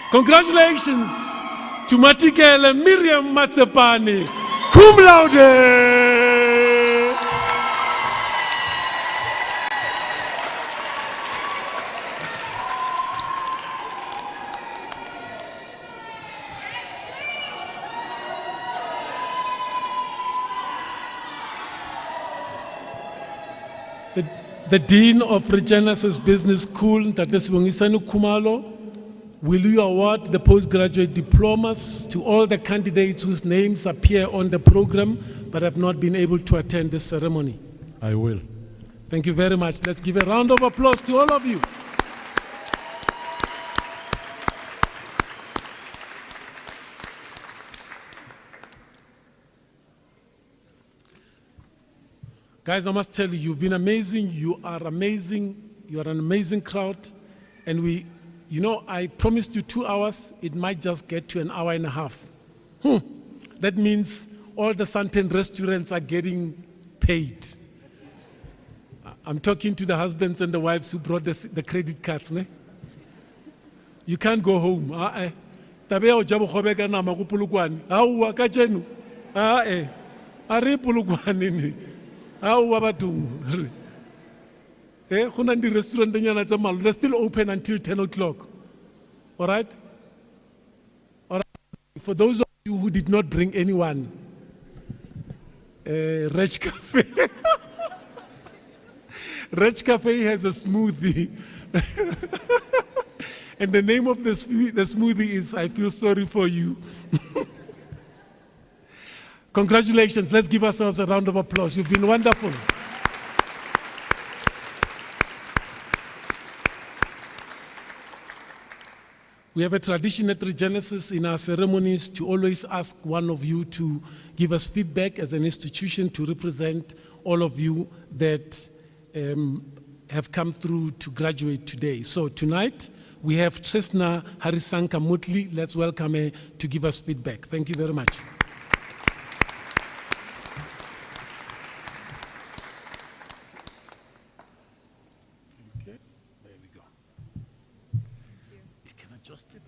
S1: Congratulations to Matikele Miriam Matsepani, cum laude. the Dean of Regenesys Business School, Ntate Sibongisani Khumalo, will you award the postgraduate diplomas to all the candidates whose names appear on the program but have not been able to attend this ceremony?
S3: I will.
S1: Thank you very much. Let's give a round of applause to all of you. Guys, I must tell you, you've been amazing. You are amazing. You are an amazing crowd. And I promised you 2 hours. It might just get to an hour and a half. That means all the Santen restaurants are getting paid. I'm talking to the husbands and the wives who brought the credit cards. Ne? You can't go home. Tabea ojabo khobeka nama ku Polokwane. Hauwa ka jenu. Ari Polokwane ni. Hauwa batung. Restaurant they're still open until 10 o'clock. All right? All right. For those of you who did not bring anyone, Reg Cafe. Reg Cafe has a smoothie. And the name of the smoothie is I Feel Sorry for You. Congratulations. Let's give ourselves a round of applause. You've been wonderful. We have a tradition at Regenesys in our ceremonies to always ask one of you to give us feedback as an institution to represent all of you that have come through to graduate today. So tonight, we have Tresna Harisanka Mutli. Let's welcome her to give us feedback. Thank you very much. Okay, there we go. You can adjust it.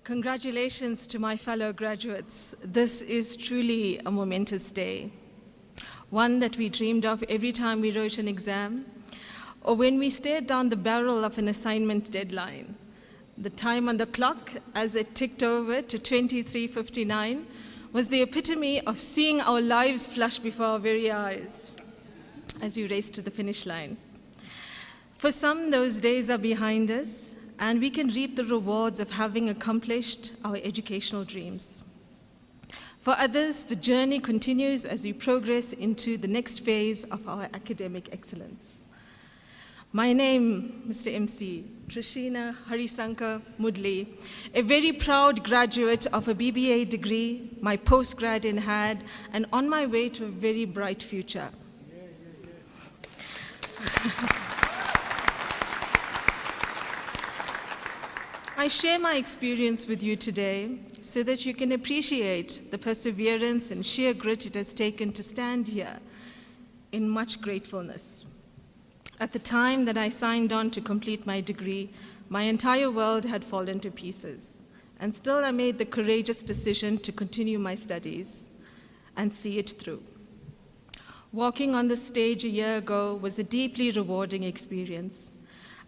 S5: Congratulations to my fellow graduates. This is truly a momentous day, one that we dreamed of every time we wrote an exam, or when we stared down the barrel of an assignment deadline. The time on the clock, as it ticked over to 23:59, was the epitome of seeing our lives flash before our very eyes as we raced to the finish line. For some, those days are behind us, and we can reap the rewards of having accomplished our educational dreams. For others, the journey continues as we progress into the next phase of our academic excellence. My name, Mr. MC, Trishina Harisanka Mudli, a very proud graduate of a BBA degree, my postgrad in hand, and on my way to a very bright future. I share my experience with you today so that you can appreciate the perseverance and sheer grit it has taken to stand here in much gratefulness. At the time that I signed on to complete my degree, my entire world had fallen to pieces, and still I made the courageous decision to continue my studies and see it through. Walking on the stage a year ago was a deeply rewarding experience.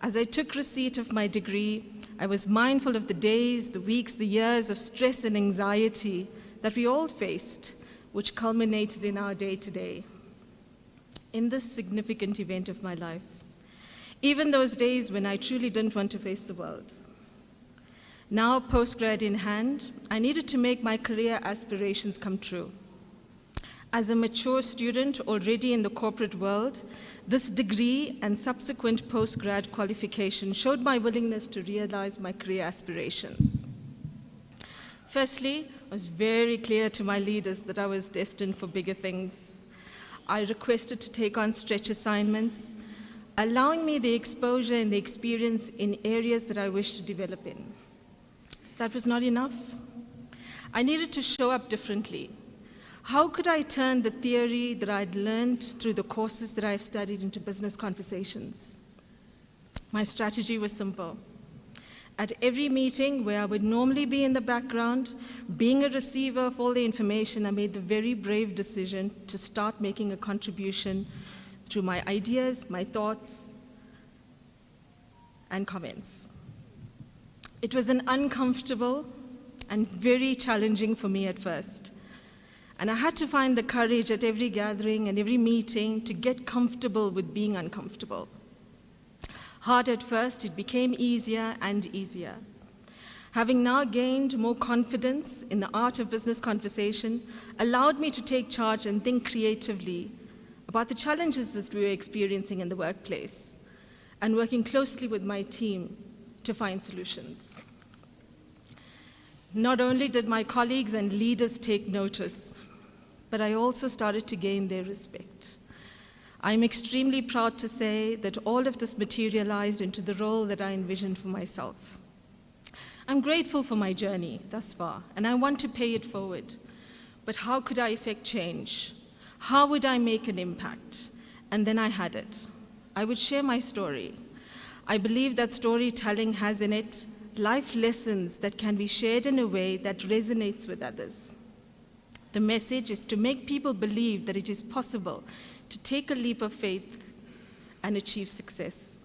S5: As I took receipt of my degree, I was mindful of the days, the weeks, the years of stress and anxiety that we all faced, which culminated in our day today. In this significant event of my life, even those days when I truly didn't want to face the world. Now, postgrad in hand, I needed to make my career aspirations come true. As a mature student already in the corporate world, this degree and subsequent postgrad qualification showed my willingness to realize my career aspirations. Firstly, I was very clear to my leaders that I was destined for bigger things. I requested to take on stretch assignments, allowing me the exposure and the experience in areas that I wished to develop in. That was not enough. I needed to show up differently. How could I turn the theory that I'd learned through the courses that I've studied into business conversations? My strategy was simple. At every meeting where I would normally be in the background, being a receiver of all the information, I made the very brave decision to start making a contribution through my ideas, my thoughts, and comments. It was an uncomfortable and very challenging for me at first. And I had to find the courage at every gathering and every meeting to get comfortable with being uncomfortable. Hard at first, it became easier and easier. Having now gained more confidence in the art of business conversation allowed me to take charge and think creatively about the challenges that we were experiencing in the workplace and working closely with my team to find solutions. Not only did my colleagues and leaders take notice, but I also started to gain their respect. I'm extremely proud to say that all of this materialized into the role that I envisioned for myself. I'm grateful for my journey thus far, and I want to pay it forward. But how could I effect change? How would I make an impact? And then I had it. I would share my story. I believe that storytelling has in it life lessons that can be shared in a way that resonates with others. The message is to make people believe that it is possible to take a leap of faith and achieve success.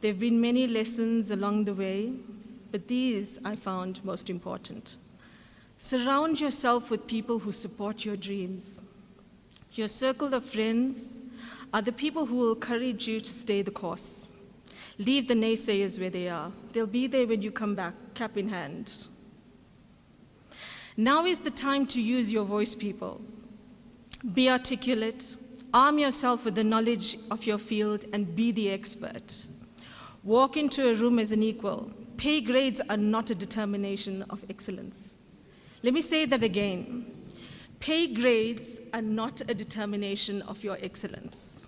S5: There have been many lessons along the way, but these I found most important. Surround yourself with people who support your dreams. Your circle of friends are the people who will encourage you to stay the course. Leave the naysayers where they are. They'll be there when you come back, cap in hand. Now is the time to use your voice, people. Be articulate, arm yourself with the knowledge of your field, and be the expert. Walk into a room as an equal. Pay grades are not a determination of excellence. Let me say that again. Pay grades are not a determination of your excellence.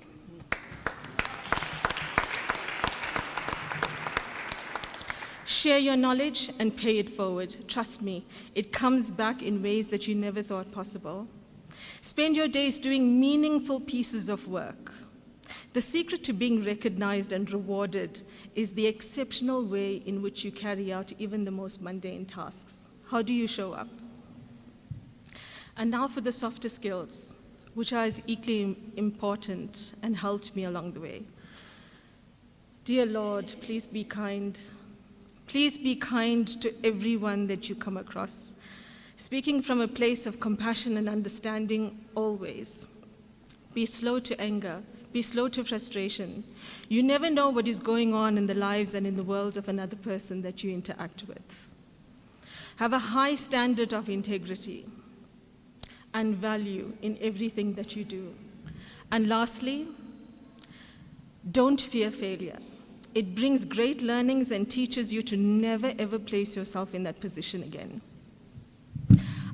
S5: Share your knowledge and pay it forward. Trust me, it comes back in ways that you never thought possible. Spend your days doing meaningful pieces of work. The secret to being recognized and rewarded is the exceptional way in which you carry out even the most mundane tasks. How do you show up? And now for the softer skills, which are as equally important and helped me along the way. Dear Lord, please be kind. Please be kind to everyone that you come across, speaking from a place of compassion and understanding always. Be slow to anger. Be slow to frustration. You never know what is going on in the lives and in the worlds of another person that you interact with. Have a high standard of integrity and value in everything that you do. And lastly, don't fear failure. It brings great learnings and teaches you to never ever place yourself in that position again.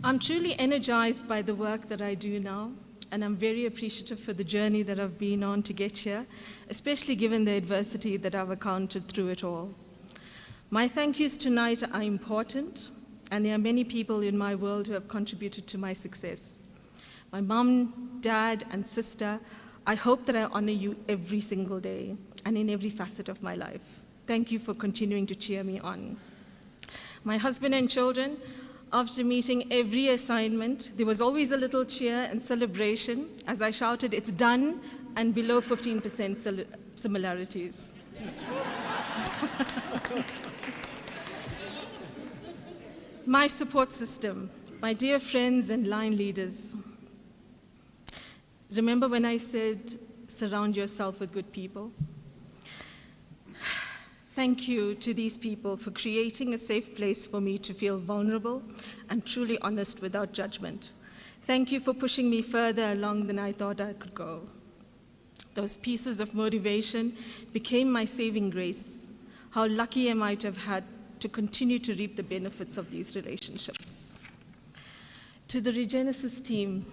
S5: I'm truly energized by the work that I do now, and I'm very appreciative for the journey that I've been on to get here, especially given the adversity that I've encountered through it all. My thank yous tonight are important, and there are many people in my world who have contributed to my success. My mom, dad, and sister, I hope that I honor you every single day and in every facet of my life. Thank you for continuing to cheer me on. My husband and children, after meeting every assignment, there was always a little cheer and celebration as I shouted, "It's done," and below 15% similarities. My support system, my dear friends and line leaders. Remember when I said, surround yourself with good people? Thank you to these people for creating a safe place for me to feel vulnerable and truly honest without judgment. Thank you for pushing me further along than I thought I could go. Those pieces of motivation became my saving grace. How lucky am I to have had to continue to reap the benefits of these relationships. To the Regenesys team,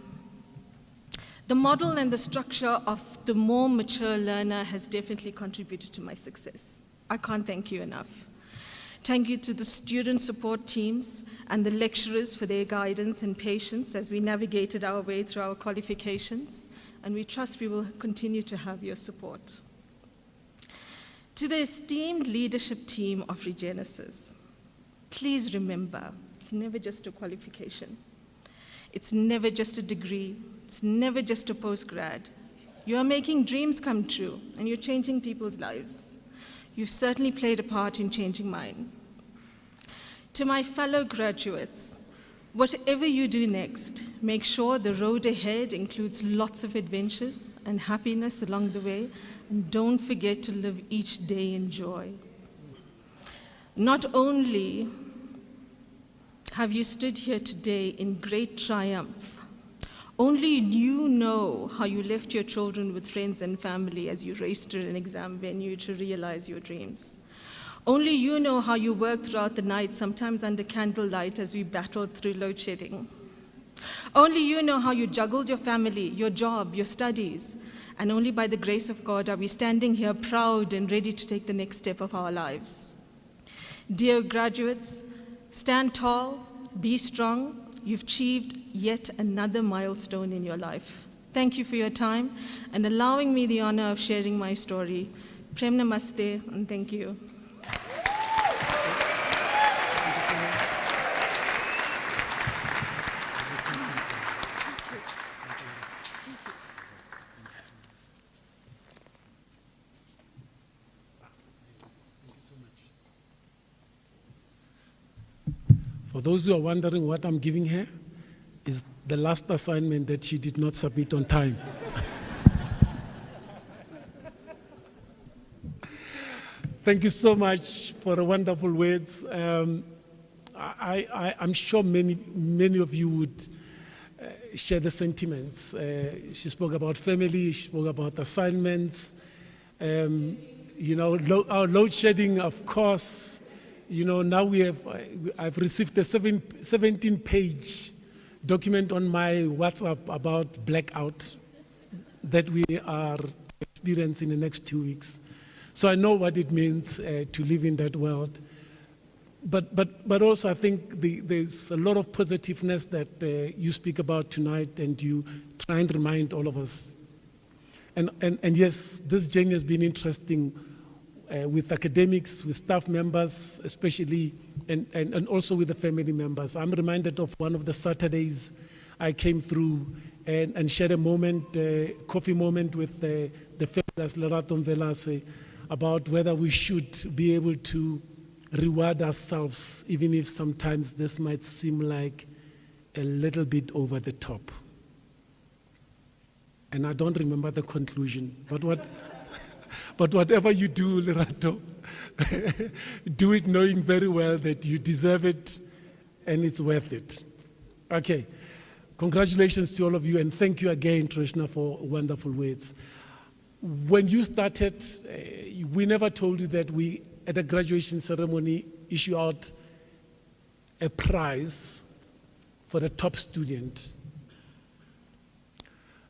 S5: the model and the structure of the more mature learner has definitely contributed to my success. I can't thank you enough. Thank you to the student support teams and the lecturers for their guidance and patience as we navigated our way through our qualifications, and we trust we will continue to have your support. To the esteemed leadership team of Regenesys, please remember, it's never just a qualification. It's never just a degree. It's never just a postgrad. You are making dreams come true, and you're changing people's lives. You've certainly played a part in changing mine. To my fellow graduates, whatever you do next, make sure the road ahead includes lots of adventures and happiness along the way, and don't forget to live each day in joy. Not only have you stood here today in great triumph, only you know how you left your children with friends and family as you raced to an exam venue to realize your dreams. Only you know how you worked throughout the night, sometimes under candlelight as we battled through load shedding. Only you know how you juggled your family, your job, your studies, and only by the grace of God are we standing here proud and ready to take the next step of our lives. Dear graduates, stand tall, be strong. You've achieved yet another milestone in your life. Thank you for your time and allowing me the honor of sharing my story. Prem namaste and thank you.
S1: For those who are wondering what I'm giving her, is the last assignment that she did not submit on time. Thank you so much for the wonderful words. I'm sure many of you would share the sentiments. She spoke about family, she spoke about assignments. Our load shedding, of course. Now I've received a 17-page document on my WhatsApp about blackout that we are experiencing in the next 2 weeks. So I know what it means to live in that world. But also I think there's a lot of positiveness that you speak about tonight, and you try and remind all of us. And yes, this journey has been interesting. With academics, with staff members, especially, and also with the family members. I'm reminded of one of the Saturdays I came through and shared a moment, coffee moment with the famous Lerato Mvelase about whether we should be able to reward ourselves, even if sometimes this might seem like a little bit over the top. And I don't remember the conclusion, but whatever you do, Lerato, do it knowing very well that you deserve it and it's worth it. Okay, congratulations to all of you, and thank you again, Trishna, for wonderful words. When you started, we never told you that we, at a graduation ceremony, issue out a prize for the top student,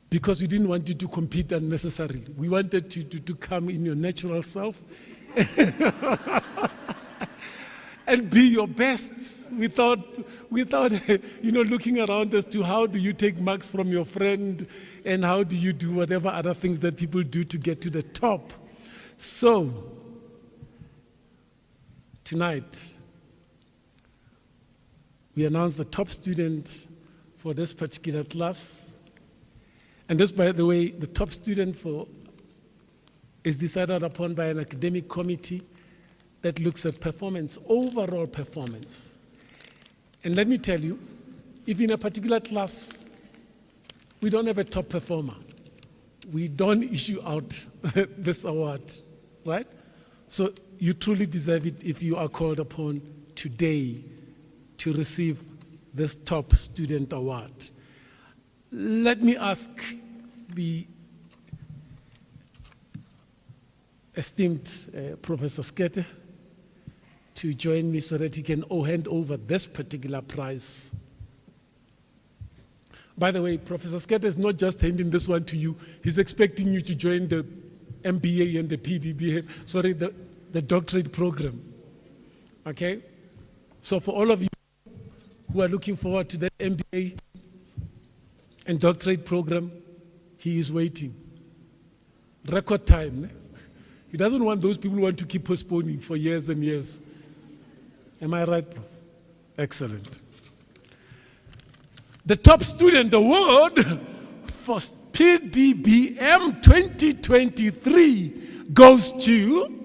S1: because we didn't want you to compete unnecessarily. We wanted you to come in your natural self and be your best without looking around as to how do you take marks from your friend and how do you do whatever other things that people do to get to the top. So, tonight, we announce the top student for this particular class. And this, by the way, the top student is decided upon by an academic committee that looks at performance, overall performance. And let me tell you, if in a particular class we don't have a top performer, we don't issue out this award, right? So you truly deserve it if you are called upon today to receive this top student award. Let me ask the esteemed Professor Skete to join me so that he can hand over this particular prize. By the way, Professor Skete is not just handing this one to you, he's expecting you to join the MBA and the PDB, the doctorate program. Okay? So for all of you who are looking forward to that MBA and doctorate program, he is waiting. Record time. He doesn't want those people who want to keep postponing for years and years. Am I right, Prof? Excellent. The top student award for PDBM 2023 goes to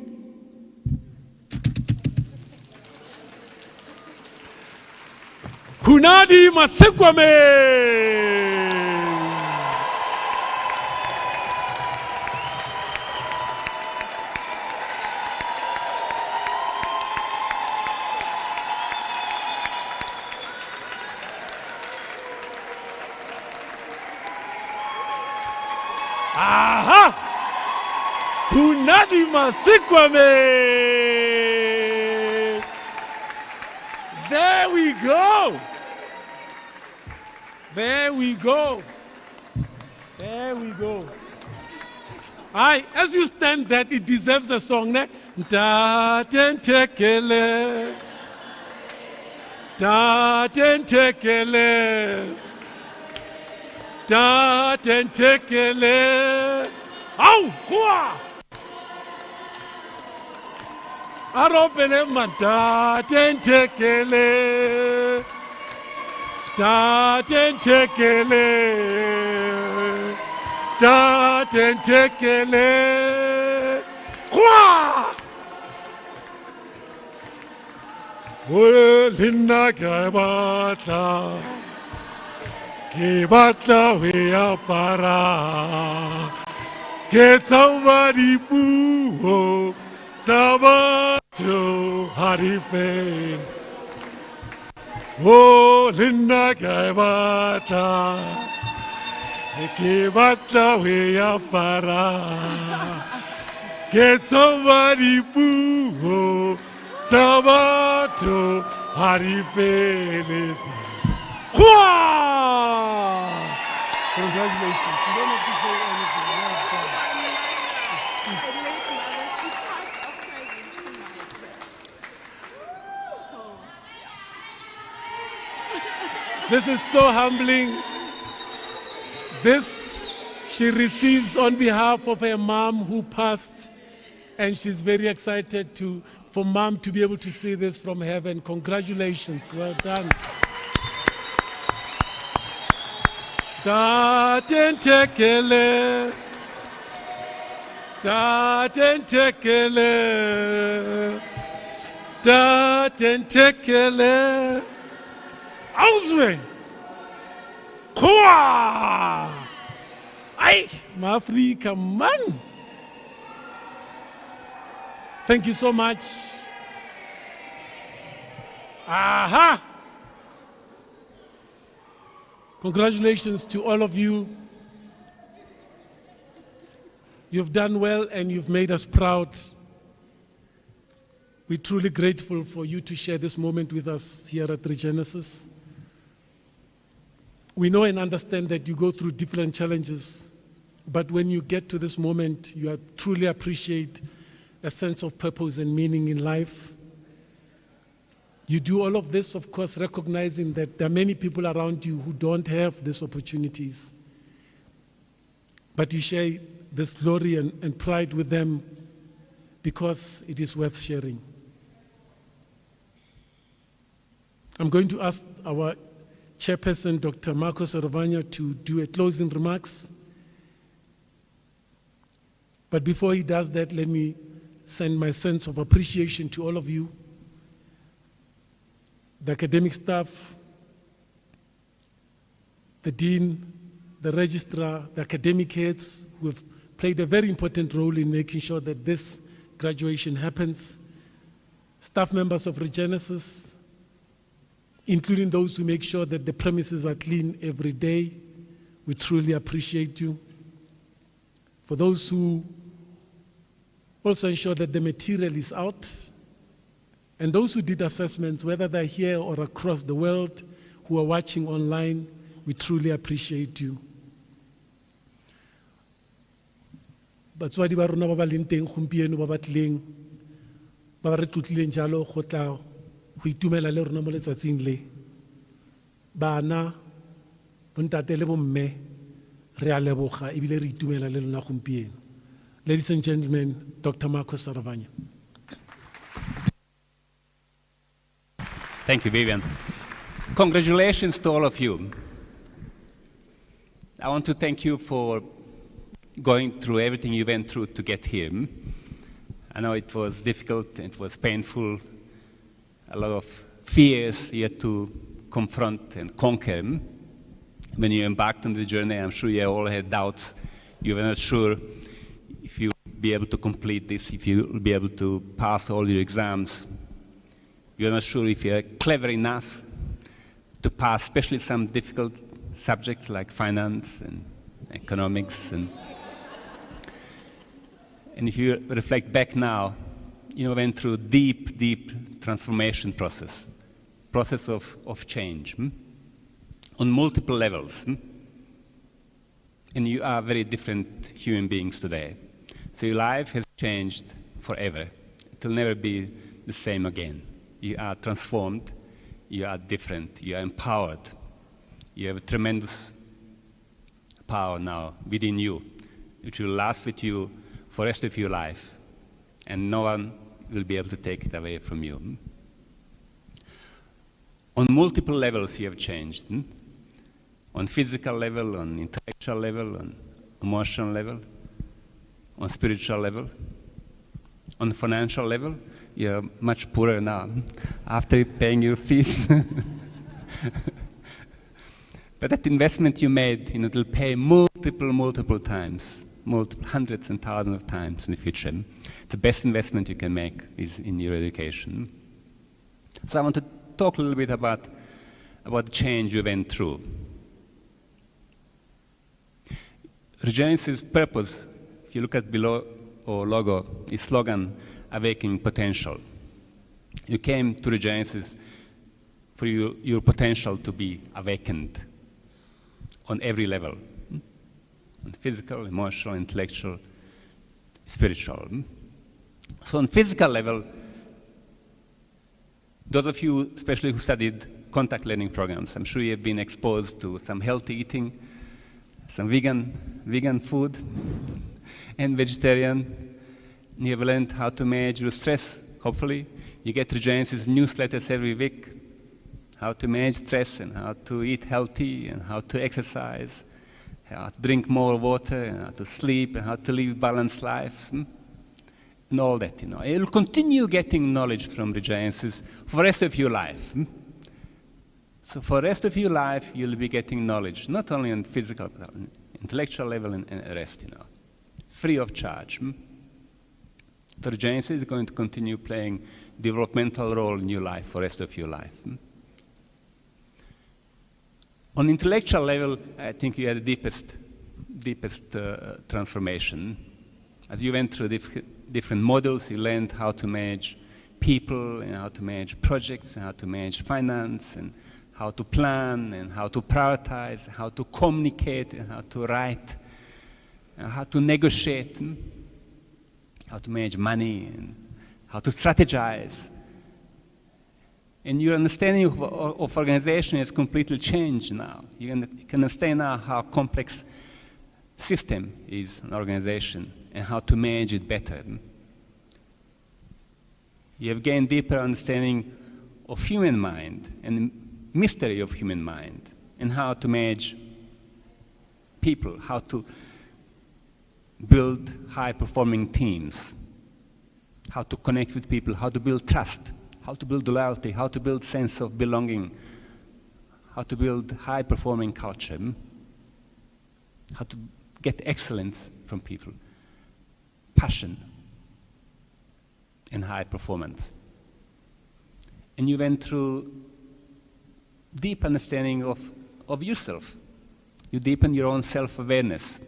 S1: Hunadi Masekwame. Aha! Hunadi Masekwame. There we go. There we go. There we go. As you stand there, it deserves a song. Da tentekele. Da tentekele. Da tentekele. Au! Kwa! Aropele mata tentekele. Da tentekele. Da tentekele. Kwa! Linda kabata. Kebata wea para. Que somebody boo. Sabato haripen. Oh, Linda Gavata. Que bata wea para. Que somebody boo. Sabato haripen. Congratulations. You don't have to say anything.
S4: She passed off graduation my exams.
S1: This is so humbling. This she receives on behalf of her mom who passed, and she's very excited for mom to be able to see this from heaven. Congratulations. Well done. Da tentekele. Da tentekele. Da tentekele. Auswe. Kwa. Ay, Mafrika man. Thank you so much. Aha. Congratulations to all of you. You've done well and you've made us proud. We're truly grateful for you to share this moment with us here at Regenesys. We know and understand that you go through different challenges, but when you get to this moment, you truly appreciate a sense of purpose and meaning in life. You do all of this, of course, recognizing that there are many people around you who don't have these opportunities. But you share this glory and pride with them because it is worth sharing. I'm going to ask our chairperson, Dr. Marcos Aravanya, to do a closing remarks. But before he does that, let me send my sense of appreciation to all of you, the academic staff, the dean, the registrar, the academic heads who have played a very important role in making sure that this graduation happens, staff members of Regenesys, including those who make sure that the premises are clean every day. We truly appreciate you. For those who also ensure that the material is out, and those who did assessments, whether they're here or across the world, who are watching online, we truly appreciate you. Batswadi ba rona ba ba leng teng gompieno ba batleng ba ba re tlotlileng jalo go tla go itumela le rona mo letsatsing le bana bontate le bomme re a leboga ebile re itumela le lona gompieno. Ladies and gentlemen, Dr. Marcos Aravanya.
S6: Thank you, Vivian. Congratulations to all of you. I want to thank you for going through everything you went through to get here. I know it was difficult, it was painful, a lot of fears you had to confront and conquer. When you embarked on the journey, I'm sure you all had doubts. You were not sure if you'll be able to complete this, if you'll be able to pass all your exams. You're not sure if you're clever enough to pass, especially some difficult subjects like finance and economics. And if you reflect back now, you went through deep transformation process of change on multiple levels. And you are very different human beings today. So your life has changed forever. It will never be the same again. You are transformed, you are different, you are empowered. You have a tremendous power now within you, which will last with you for the rest of your life. And no one will be able to take it away from you. On multiple levels you have changed. On physical level, on intellectual level, on emotional level, on spiritual level, on financial level. You're much poorer now after paying your fees. But that investment you made, it will pay multiple times, hundreds and thousands of times in the future. The best investment you can make is in your education. So I want to talk a little bit about the change you went through. Regenesys' purpose, if you look at below our logo, is slogan, Awakening Potential. You came to Regenesys for your potential to be awakened on every level, on physical, emotional, intellectual, spiritual. So on physical level, those of you, especially who studied contact learning programs, I'm sure you have been exposed to some healthy eating, some vegan food, and vegetarian. You have learned how to manage your stress, hopefully. You get Regenesys newsletters every week, how to manage stress and how to eat healthy and how to exercise, how to drink more water and how to sleep and how to live a balanced life, and all that, You'll continue getting knowledge from Regenesys for the rest of your life. So for the rest of your life, you'll be getting knowledge, not only on physical, but on intellectual level and the rest, free of charge. So Regenesys is going to continue playing developmental role in your life for the rest of your life. On intellectual level, I think you had the deepest transformation. As you went through different models, you learned how to manage people and how to manage projects and how to manage finance and how to plan and how to prioritize, how to communicate and how to write, and how to negotiate, how to manage money and how to strategize. And your understanding of organization has completely changed now. You can understand now how complex system is an organization and how to manage it better. You have gained deeper understanding of human mind and the mystery of human mind and how to manage people, how to build high-performing teams, how to connect with people, how to build trust, how to build loyalty, how to build sense of belonging, how to build high-performing culture, how to get excellence from people, passion, and high performance. And you went through deep understanding of yourself. You deepened your own self-awareness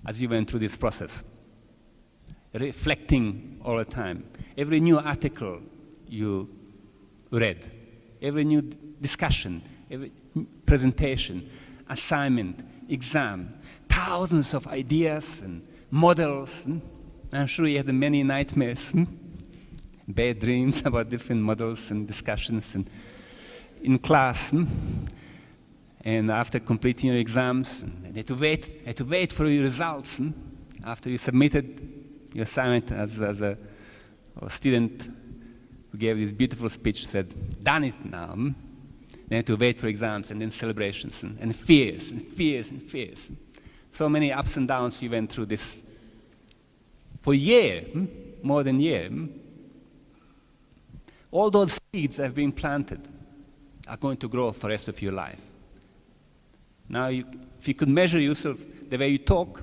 S6: as you went through this process, reflecting all the time. Every new article you read, every new discussion, every presentation, assignment, exam, thousands of ideas and models. I'm sure you had many nightmares, bad dreams about different models and discussions and in class. And after completing your exams, you had to wait for your results. After you submitted your assignment as a student who gave this beautiful speech, said, done it now. Then you had to wait for exams and then celebrations and fears and fears and fears. So many ups and downs you went through this for a year, more than a year. All those seeds have been planted are going to grow for the rest of your life. Now, if you could measure yourself, the way you talk,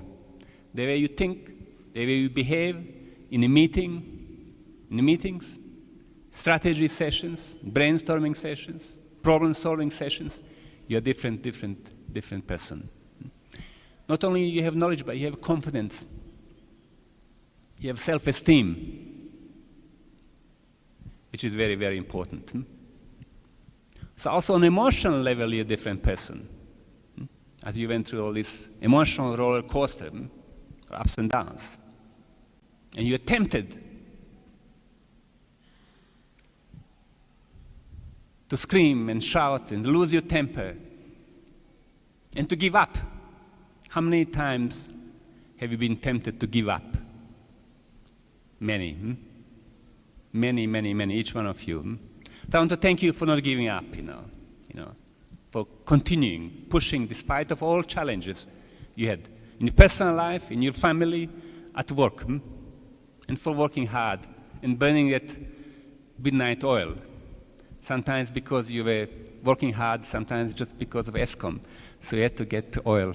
S6: the way you think, the way you behave in a meeting, in the meetings, strategy sessions, brainstorming sessions, problem-solving sessions, you're a different person. Not only you have knowledge, but you have confidence. You have self-esteem, which is very, very important. So also on an emotional level, you're a different person. As you went through all this emotional roller coaster, ups and downs. And you're tempted to scream and shout and lose your temper and to give up. How many times have you been tempted to give up? Many. Many, each one of you. So I want to thank you for not giving up, for continuing, pushing despite of all challenges you had in your personal life, in your family, at work, and for working hard and burning that midnight oil. Sometimes because you were working hard, sometimes just because of ESCOM. So you had to get oil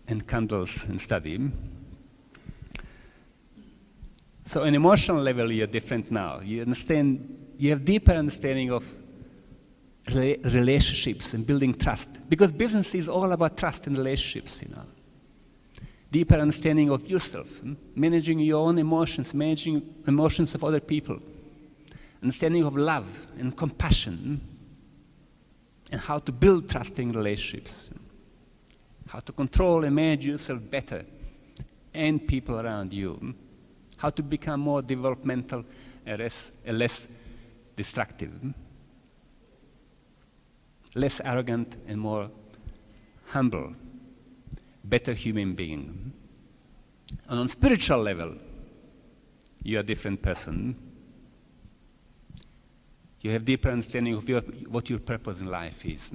S6: and candles and study. So on an emotional level, you're different now. You understand, you have deeper understanding of relationships and building trust. Because business is all about trust and relationships, Deeper understanding of yourself, managing your own emotions, managing emotions of other people. Understanding of love and compassion, and how to build trusting relationships. How to control and manage yourself better and people around you. How to become more developmental and less destructive. Less arrogant and more humble. Better human being. And on spiritual level, you're a different person. You have deeper understanding of what your purpose in life is.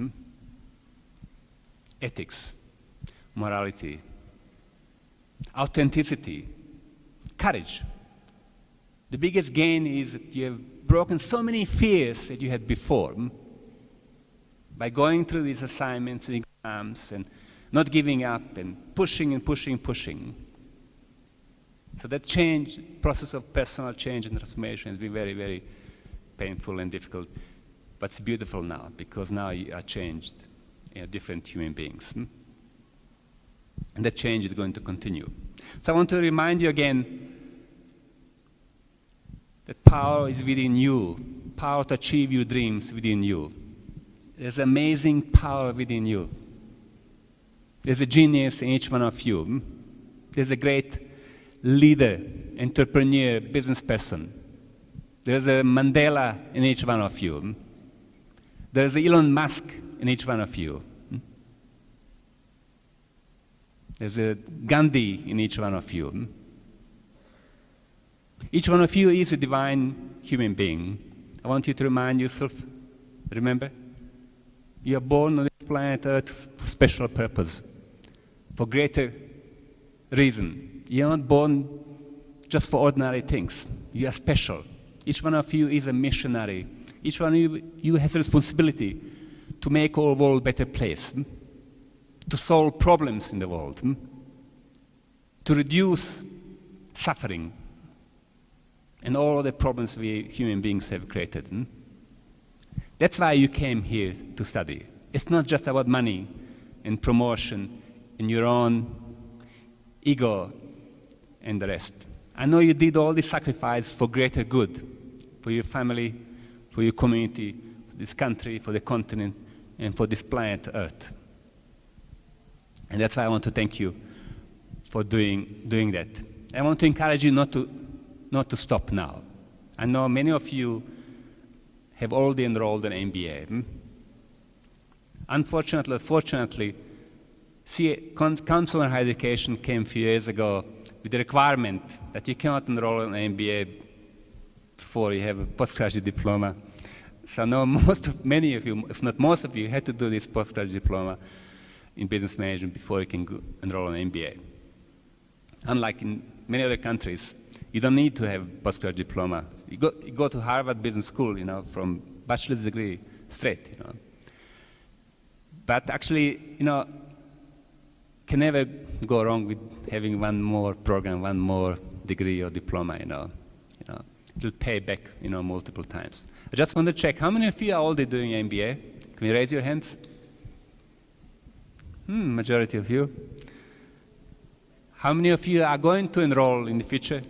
S6: Ethics, morality, authenticity, courage. The biggest gain is that you have broken so many fears that you had before by going through these assignments and exams and not giving up and pushing and pushing. So that process of personal change and transformation has been very, very painful and difficult, but it's beautiful now because now you are changed, different human beings. And that change is going to continue. So I want to remind you again that power is within you, power to achieve your dreams within you. There's amazing power within you. There's a genius in each one of you. There's a great leader, entrepreneur, business person. There's a Mandela in each one of you. There's a Elon Musk in each one of you. There's a Gandhi in each one of you. Each one of you is a divine human being. I want you to remind yourself, remember, you are born on this planet Earth for special purpose, for greater reason. You're not born just for ordinary things. You are special. Each one of you is a missionary. Each one of you has a responsibility to make our world a better place, to solve problems in the world, to reduce suffering and all the problems we human beings have created. That's why you came here to study. It's not just about money and promotion and your own ego and the rest. I know you did all this sacrifice for greater good, for your family, for your community, for this country, for the continent, and for this planet Earth. And that's why I want to thank you for doing that. I want to encourage you not to stop now. I know many of you have already enrolled in MBA. Unfortunately, fortunately, Council on Higher Education came a few years ago with the requirement that you cannot enroll in an MBA before you have a postgraduate diploma. So now many of you, if not most of you, had to do this postgraduate diploma in business management before you can enroll in an MBA. Unlike in many other countries, you don't need to have a postgraduate diploma. You go to Harvard Business School, from bachelor's degree straight, you know. But actually, you know, can never go wrong with having one more program, one more degree or diploma, you know. It will pay back, you know, multiple times. I just want to check, how many of you are already doing MBA? Can you raise your hands? Majority of you. How many of you are going to enroll in the future?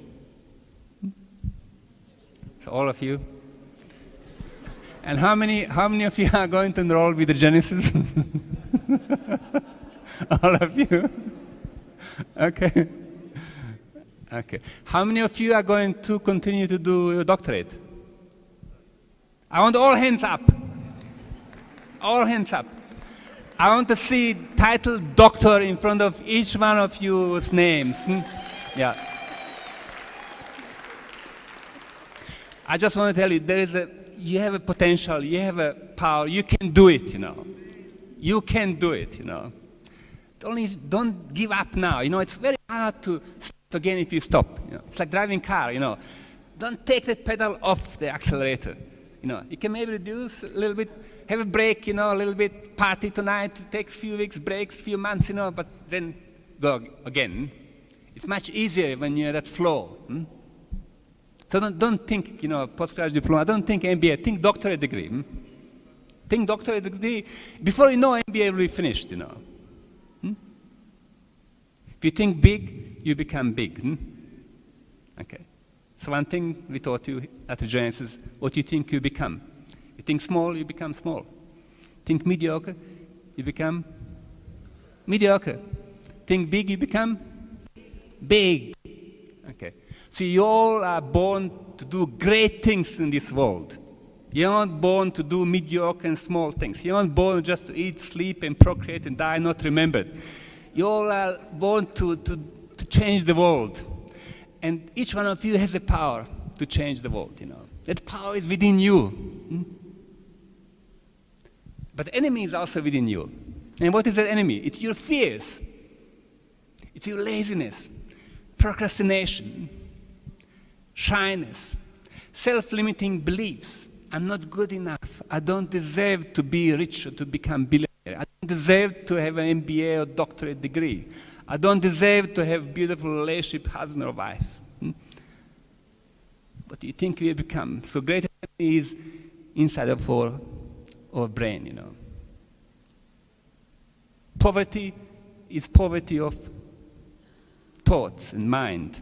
S6: So all of you. And how many of you are going to enroll with the Regenesys? All of you. Okay. Okay. How many of you are going to continue to do your doctorate? I want all hands up. All hands up. I want to see title doctor in front of each one of you's names. Yeah. I just want to tell you, you have a potential, you have a power, you can do it, you know. You can do it, you know. Only don't give up now. You know, it's very hard to start again if you stop. You know, it's like driving car, you know. Don't take the pedal off the accelerator. You know, you can maybe reduce a little bit, have a break, you know, a little bit, party tonight, take a few weeks breaks, few months, you know, but then go again. It's much easier when you're that flow. So don't think, you know, postgraduate diploma, don't think MBA, think doctorate degree. Think doctorate degree. Before you know, MBA will be finished, you know. If you think big, you become big. Okay. So one thing we taught you at Regenesys, what you think you become. You think small, you become small. Think mediocre, you become mediocre. Think big, you become big. Okay. So you all are born to do great things in this world. You're not born to do mediocre and small things. You're not born just to eat, sleep, and procreate and die not remembered. You all are born to change the world. And each one of you has the power to change the world, you know. That power is within you. But the enemy is also within you. And what is that enemy? It's your fears. It's your laziness, procrastination, shyness, self-limiting beliefs. I'm not good enough. I don't deserve to be rich or to become billionaire. I don't deserve to have an MBA or doctorate degree. I don't deserve to have a beautiful relationship, husband or wife. What do you think we become? So great is inside of our brain, you know. Poverty is poverty of thoughts and mind.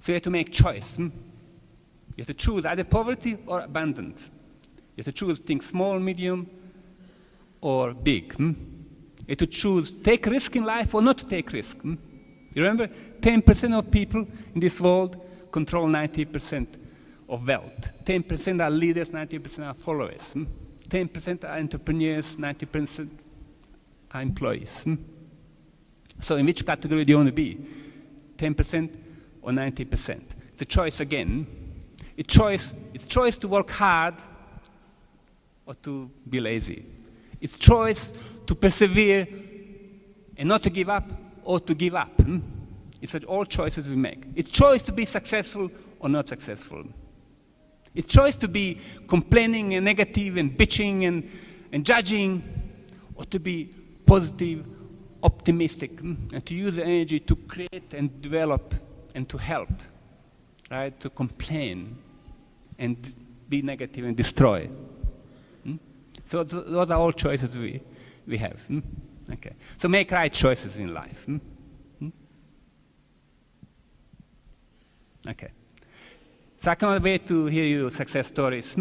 S6: So you have to make choice. You have to choose either poverty or abundance. You have to choose think small, medium, or big. You have to choose take risk in life or not to take risk. You remember, 10% of people in this world control 90% of wealth. 10% are leaders, 90% are followers. 10% are entrepreneurs, 90% are employees. So in which category do you want to be? 10% or 90%? It's a choice again. It's choice to work hard or to be lazy. It's choice to persevere and not to give up or to give up. It's all choices we make. It's choice to be successful or not successful. It's choice to be complaining and negative and bitching and judging, or to be positive, optimistic, and to use the energy to create and develop and to help, right? To complain and be negative and destroy. So those are all choices we have. Okay. So make right choices in life. Okay. So I cannot wait to hear your success stories.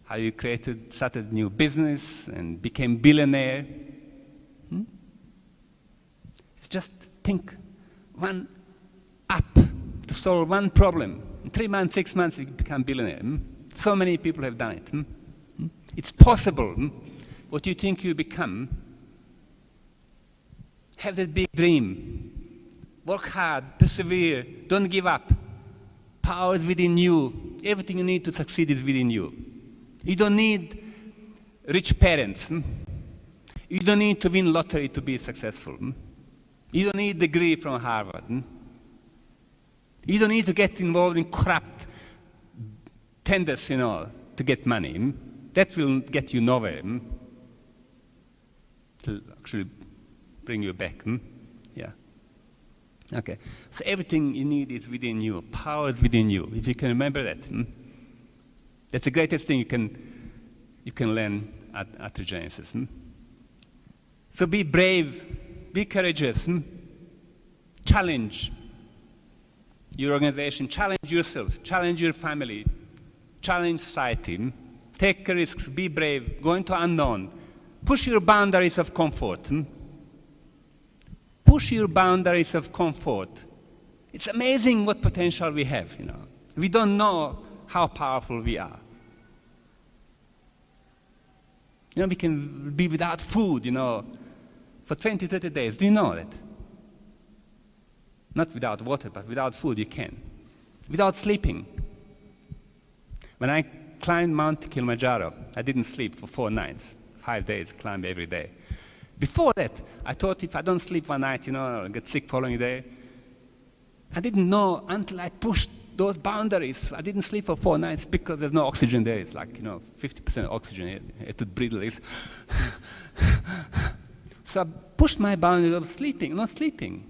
S6: How you started a new business and became billionaire. Just think one up to solve one problem. In 3 months, 6 months, you become billionaire. So many people have done it. It's possible. What you think you become, have that big dream. Work hard, persevere, don't give up. Power is within you. Everything you need to succeed is within you. You don't need rich parents. You don't need to win lottery to be successful. You don't need a degree from Harvard. You don't need to get involved in corrupt tenders, you know. to get money. That will get you nowhere. To actually bring you back. Yeah. Okay. So everything you need is within you. Power is within you. If you can remember that, that's the greatest thing you can learn at Regenesys. So be brave, be courageous, challenge your organization, challenge yourself, challenge your family, challenge society, take risks, be brave, go into unknown, push your boundaries of comfort. Push your boundaries of comfort. It's amazing what potential we have, We don't know how powerful we are. We can be without food, for 20, 30 days. Do you know that? Not without water, but without food you can. Without sleeping. When I climbed Mount Kilimanjaro, I didn't sleep for 4 nights. 5 days, climb every day. Before that, I thought if I don't sleep one night, I'll get sick following day. I didn't know until I pushed those boundaries. I didn't sleep for 4 nights because there's no oxygen there. It's like, 50% oxygen. I had to breathe like this. So I pushed my boundary of sleeping, not sleeping.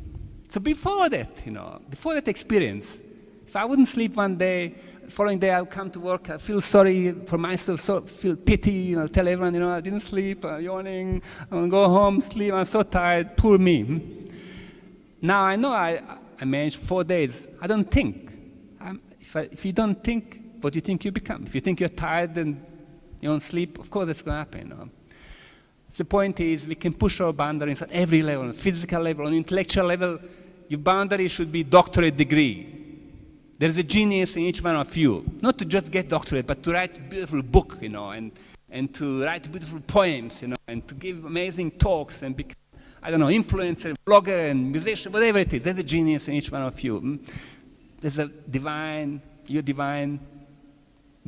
S6: So before that, before that experience, if I wouldn't sleep one day, following day I'll come to work, I feel sorry for myself, feel pity, tell everyone, I didn't sleep, yawning, I'll go home, sleep, I'm so tired, poor me. Now I know I managed 4 days. I don't think. If you don't think, what you think you become. If you think you're tired and you don't sleep, of course that's going to happen. The point is we can push our boundaries on every level, on physical level, on intellectual level. Your boundary should be doctorate degree. There's a genius in each one of you. Not to just get doctorate, but to write a beautiful book, and to write beautiful poems, and to give amazing talks and become, influencer, blogger, and musician, whatever it is. There's a genius in each one of you. There's a divine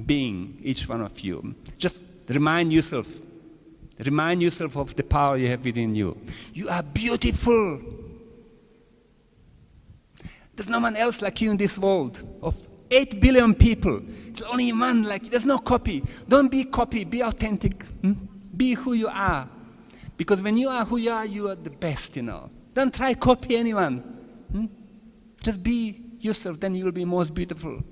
S6: being, each one of you. Just remind yourself of the power you have within you. You are beautiful. There's no one else like you in this world. Of 8 billion people, it's only one like you. There's no copy. Don't be copy, be authentic. Be who you are. Because when you are who you are the best, Don't try copy anyone. Just be yourself, then you will be most beautiful.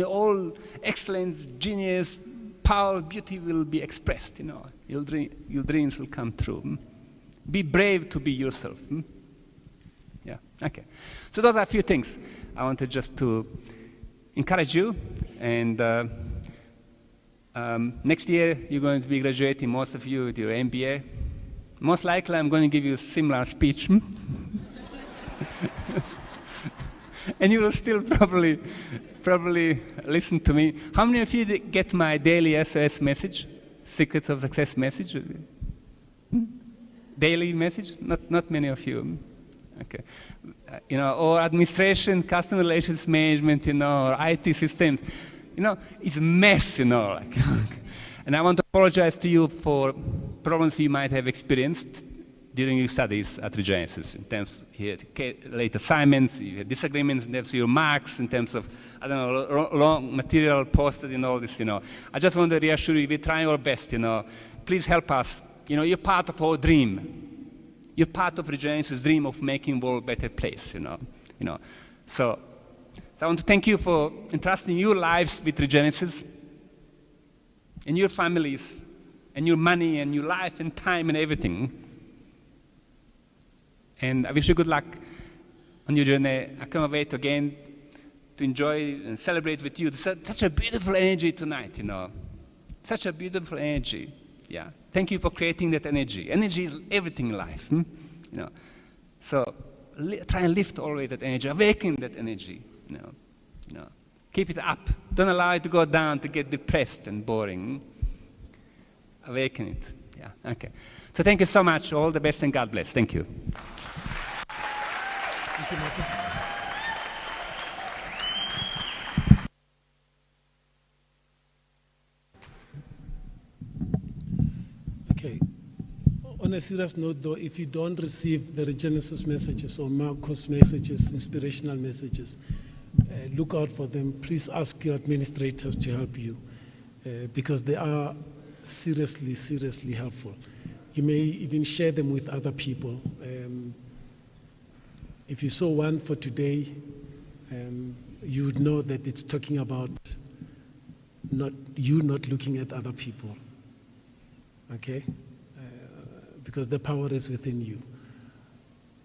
S6: All excellence, genius, power, beauty will be expressed, Your dreams will come true. Be brave to be yourself. Yeah, okay. So those are a few things I wanted just to encourage you. And next year, you're going to be graduating, most of you, with your MBA. Most likely, I'm going to give you a similar speech. And you will still probably listen to me. How many of you get my daily SOS message? Secrets of Success message? Daily message? Not many of you. Okay. Or administration, customer relations management, or IT systems. It's a mess, And I want to apologize to you for problems you might have experienced during your studies at Regenesys, in terms of late assignments, you had disagreements in terms of your marks, in terms of, long material posted and all this, I just want to reassure you, we're trying our best, Please help us. You're part of our dream. You're part of Regenesys' dream of making the world a better place, So I want to thank you for entrusting your lives with Regenesys, and your families, and your money, and your life, and time, and everything. And I wish you good luck on your journey. I can't wait again to enjoy and celebrate with you. There's such a beautiful energy tonight, Such a beautiful energy. Yeah. Thank you for creating that energy. Energy is everything in life. So try and lift always that energy, awaken that energy. Keep it up. Don't allow it to go down, to get depressed and boring. Awaken it. Yeah. Okay. So thank you so much. All the best and God bless. Thank you. Thank you, Michael.
S1: Okay. On a serious note, though, if you don't receive the Regenesys messages or Marcos messages, inspirational messages, look out for them. Please ask your administrators to help you. because they are seriously, seriously helpful. You may even share them with other people. If you saw one for today, you would know that it's talking about not looking at other people, okay? Because the power is within you.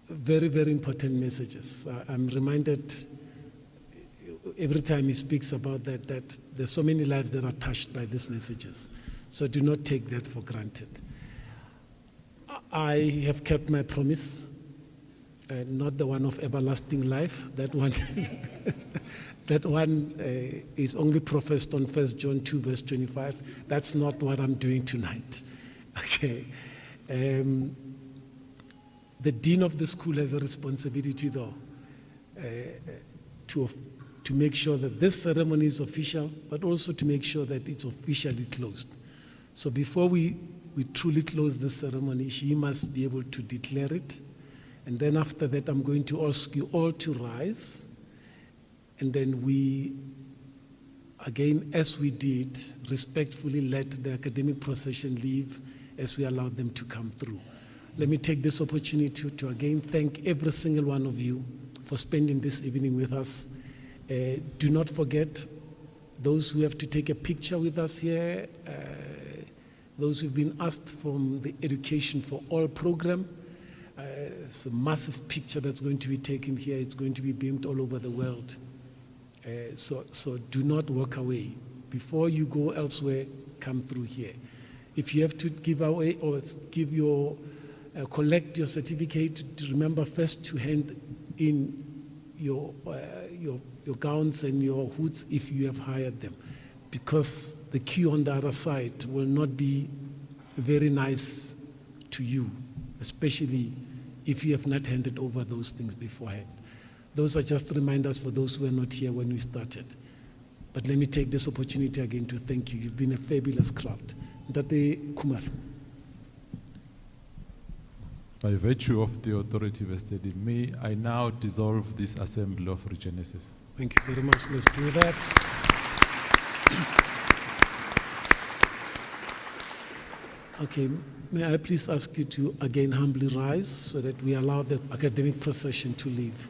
S1: Very, very important messages. I'm reminded every time he speaks about that there's so many lives that are touched by these messages. So do not take that for granted. I have kept my promise, not the one of everlasting life. That one, that one is only professed on 1 John 2, verse 25. That's not what I'm doing tonight. Okay. The dean of the school has a responsibility, though, to make sure that this ceremony is official, but also to make sure that it's officially closed. So before we truly close the ceremony, he must be able to declare it. And then after that, I'm going to ask you all to rise. And then we, again, as we did, respectfully let the academic procession leave as we allowed them to come through. Let me take this opportunity to again thank every single one of you for spending this evening with us. Do not forget those who have to take a picture with us here, those who've been asked from the Education for All program. It's a massive picture that's going to be taken here. It's going to be beamed all over the world. So do not walk away. Before you go elsewhere, come through here. If you have to give away or give your collect your certificate, remember first to hand in your gowns and your hoods if you have hired them, because the queue on the other side will not be very nice to you, especially if you have not handed over those things beforehand. Those are just reminders for those who were not here when we started. But let me take this opportunity again to thank you. You've been a fabulous crowd. Ntate Kumar.
S3: By virtue of the authority vested in me, I now dissolve this assembly of Regenesys.
S1: Thank you very much. Let's do that. Okay, may I please ask you to again humbly rise so that we allow the academic procession to leave.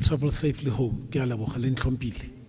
S1: Travel safely home. Ke a leboga le ntlhompile.